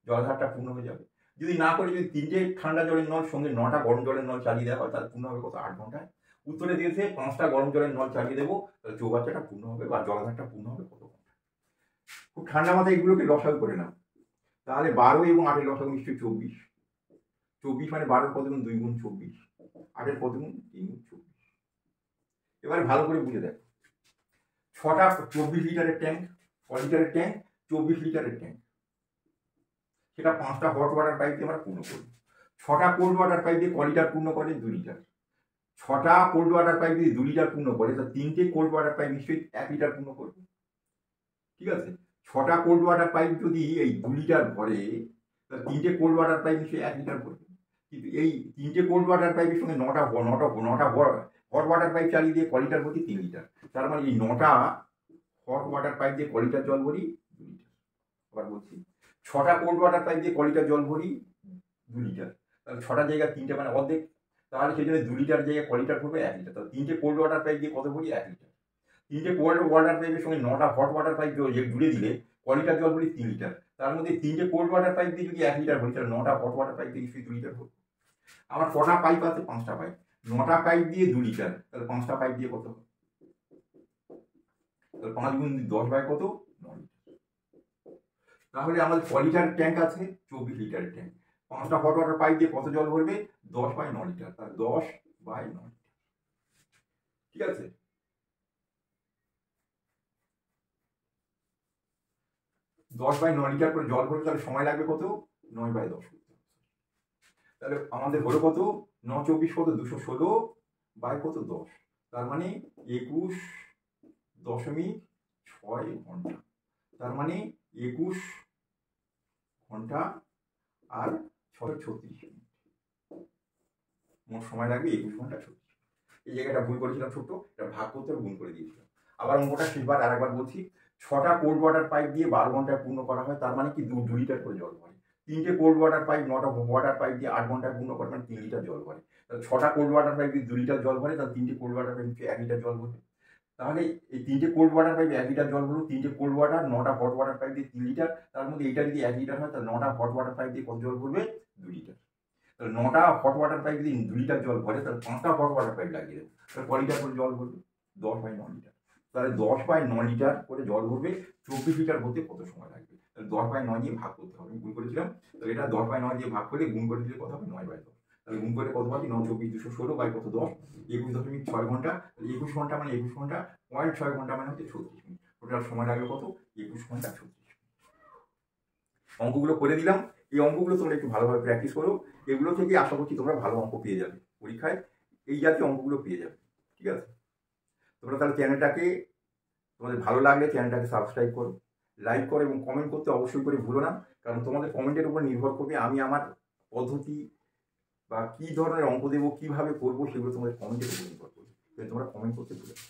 A: জলাধারটা পূর্ণ হয়ে যাবে। যদি না করে যদি 3টে ঠান্ডা জলের নল সঙ্গে 9টা গরম জলের নল চালিয়ে দেওয়া হয় তাহলে পূর্ণ হবে কত? 8 ঘন্টায়। উত্তরে দিয়েছে 5টা গরম জলের নল চালিয়ে দেবো, তাহলে চৌবাচ্চাটা পূর্ণ হবে বা জলাধারটা পূর্ণ হবে কত ঘন্টা। খুব ঠান্ডা মাথায় এগুলোকে লসাগু করে নাও। তাহলে 12 এবং 8 লসাগু নিশ্চয়ই 24। 24 মানে 12 কত গুণ? 2 গুণ 24। 8 কত গুণ? 3 গুণ 24। এবারে ভালো করে বুঝে দেখো, 6টা 24 লিটারের ট্যাঙ্ক, 6 লিটারের ট্যাঙ্ক, 24 লিটারের ট্যাঙ্ক, সেটা 5টা হট ওয়াটার পাইপ দিয়ে আমরা পূর্ণ করব। 6টা কোল্ড ওয়াটার পাইপ দিয়ে ক লিটার পূর্ণ করে? 2 লিটার। 6টা কোল্ড ওয়াটার পাইপ দিয়ে 2 লিটার পূর্ণ করে, তা 3টে কোল্ড ওয়াটার পাইপ নিশ্চয়ই 1 লিটার পূর্ণ করবে। ঠিক আছে, 6টা কোল্ড ওয়াটার পাইপ যদি এই 2 লিটার ভরে, তাহলে 3টে কোল্ড ওয়াটার পাইপ নিশ্চয়ই 1 লিটার ভরবে। কিন্তু এই 3টে কোল্ড ওয়াটার পাইপের সঙ্গে 9টা হট ওয়াটার পাইপ চালিয়ে দিয়ে ক লিটার ভরি? 3 লিটার। তার মানে এই 9টা হট ওয়াটার পাইপ দিয়ে ক লিটার জল ভরি? 2 লিটার। আবার বলছি, 6টা কোল্ড ওয়াটার পাইপ দিয়ে ক লিটার জল ভরি? 2 লিটার। তাহলে 6টা জায়গায় 3টে মানে অর্ধেক, তাহলে সেই জন্য 2 লিটার জায়গায় ক লিটার ভরবে? 1 লিটার। তাহলে 3টে কোল্ড ওয়াটার পাইপ দিয়ে কত ভরি? 1 লিটার। 3টে কোল্ড ওয়াটার পাইপের সঙ্গে 9টা হট ওয়াটার পাইপ জুড়ে দিলে ক লিটার জল ভরি? 3 লিটার। তার মধ্যে 3টে কোল্ড ওয়াটার পাইপ দিয়ে যদি 1 লিটার ভরি, তাহলে 9টা হট ওয়াটার পাইপ দিয়ে নিশ্চয়ই 2 লিটার ভরবো। আমার কটা পাইপ আছে? 5টা পাইপ। 9টা পাইপ দিয়ে 2 লিটার, তাহলে 5টা পাইপ দিয়ে কত? তাহলে 5 গুণ 10 বাই কত? 9 লিটার। তাহলে আমাদের ক লিটার ট্যাঙ্ক আছে? 24 লিটারের ট্যাঙ্ক। 5টা হট ওয়াটার পাইপ দিয়ে কত জল ভরবে? 10 বাই 9 লিটার। তাহলে 10 বাই 9 লিটার। ঠিক আছে, 10 বাই 9 লিটার করে জল ভরবে, তাহলে সময় লাগবে কত? 9 বাই 10। তাহলে আমাদের হলো কত? 9 24 কত? 216 বাই কত? 10। তার মানে 21.6 ঘন্টা। তার মানে 21 ঘন্টা আর 636 মিনিট। মোট সময় লাগবে 21 ঘন্টা 36। এই জায়গাটা ভুল করেছিলাম ছোট্ট, এটা ভাগ করতে গুণ করে দিয়েছিলাম। আবার অঙ্কটা শেষবার আরেকবার বলছি, 6টা কোল্ড ওয়াটার পাইপ দিয়ে 12 ঘন্টায় পূর্ণ করা হয়, তার মানে কি 2 লিটার করে জল ভরে। 3টে কোল্ড ওয়াটার পাইপ 9টা ওয়াটার পাইপ দিয়ে 8 ঘন্টায় পূর্ণ করে, মানে 3 লিটার জল ভরে। তাহলে 6টা কোল্ড ওয়াটার পাইপ দিয়ে 2 লিটার জল ভরে, তাহলে 3টে কোল্ড ওয়াটার পাইপ 1 লিটার জল ভরবে। তাহলে এই 3টে কোল্ড ওয়াটার পাইপ 1 লিটার জল ভরলো, 3টে কোল্ড ওয়াটার, 9টা হট ওয়াটার পাইপ দিয়ে 3 লিটার। তার মধ্যে এইটা যদি 1 লিটার হয়, তাহলে 9টা হট ওয়াটার পাইপ দিয়ে কত জল ভরবে? 2 লিটার। তাহলে 9টা হট ওয়াটার পাইপ যদি 2 লিটার জল ভরে, তাহলে 5টা হট ওয়াটার পাইপ লাগিয়ে দেবো, তাহলে ক লিটার করে জল ভরবে? 10 বাই 9 লিটার। তাহলে 10 বাই 9 লিটার করে জল ভরবে। 24 লিটার ভরতে কত সময় লাগবে? তাহলে 10 বাই 9 দিয়ে ভাগ করতে হবে। আমি গুণ করেছিলাম, তাহলে এটা 10 বাই 9 দিয়ে ভাগ করে গুণ করে দিলে কত হবে? 9 বাই 10। তাহলে গুণ করে কত পাচ্ছি? 9 24 216 বাই কত? 10। 21.6 ঘন্টা। 21 ঘন্টা মানে 21 ঘন্টা 0.6 ঘন্টা মানে হচ্ছে 36 মিনিট। টোটাল সময় লাগবে কত? 21 ঘন্টা 36 মিনিট। অঙ্কগুলো করে দিলাম। এই অঙ্কগুলো তোমরা একটু ভালোভাবে প্র্যাকটিস করো। এগুলো থেকে আশা করছি তোমরা ভালো অঙ্ক পেয়ে যাবে পরীক্ষায়, এই জাতীয় অঙ্কগুলো পেয়ে যাবে। ঠিক আছে, তোমরা তাহলে চ্যানেলটাকে, তোমাদের ভালো লাগলে চ্যানেলটাকে সাবস্ক্রাইব করো, লাইক করো এবং কমেন্ট করতে অবশ্যই করে ভুলো না, কারণ তোমাদের কমেন্টের উপর নির্ভর করবে আমি আমার পদ্ধতি বা কী ধরনের অঙ্ক দেবো, কীভাবে করবো, সেগুলো তোমাদের কমেন্টের উপর নির্ভর করবে। তোমরা কমেন্ট করতে ভুলো না।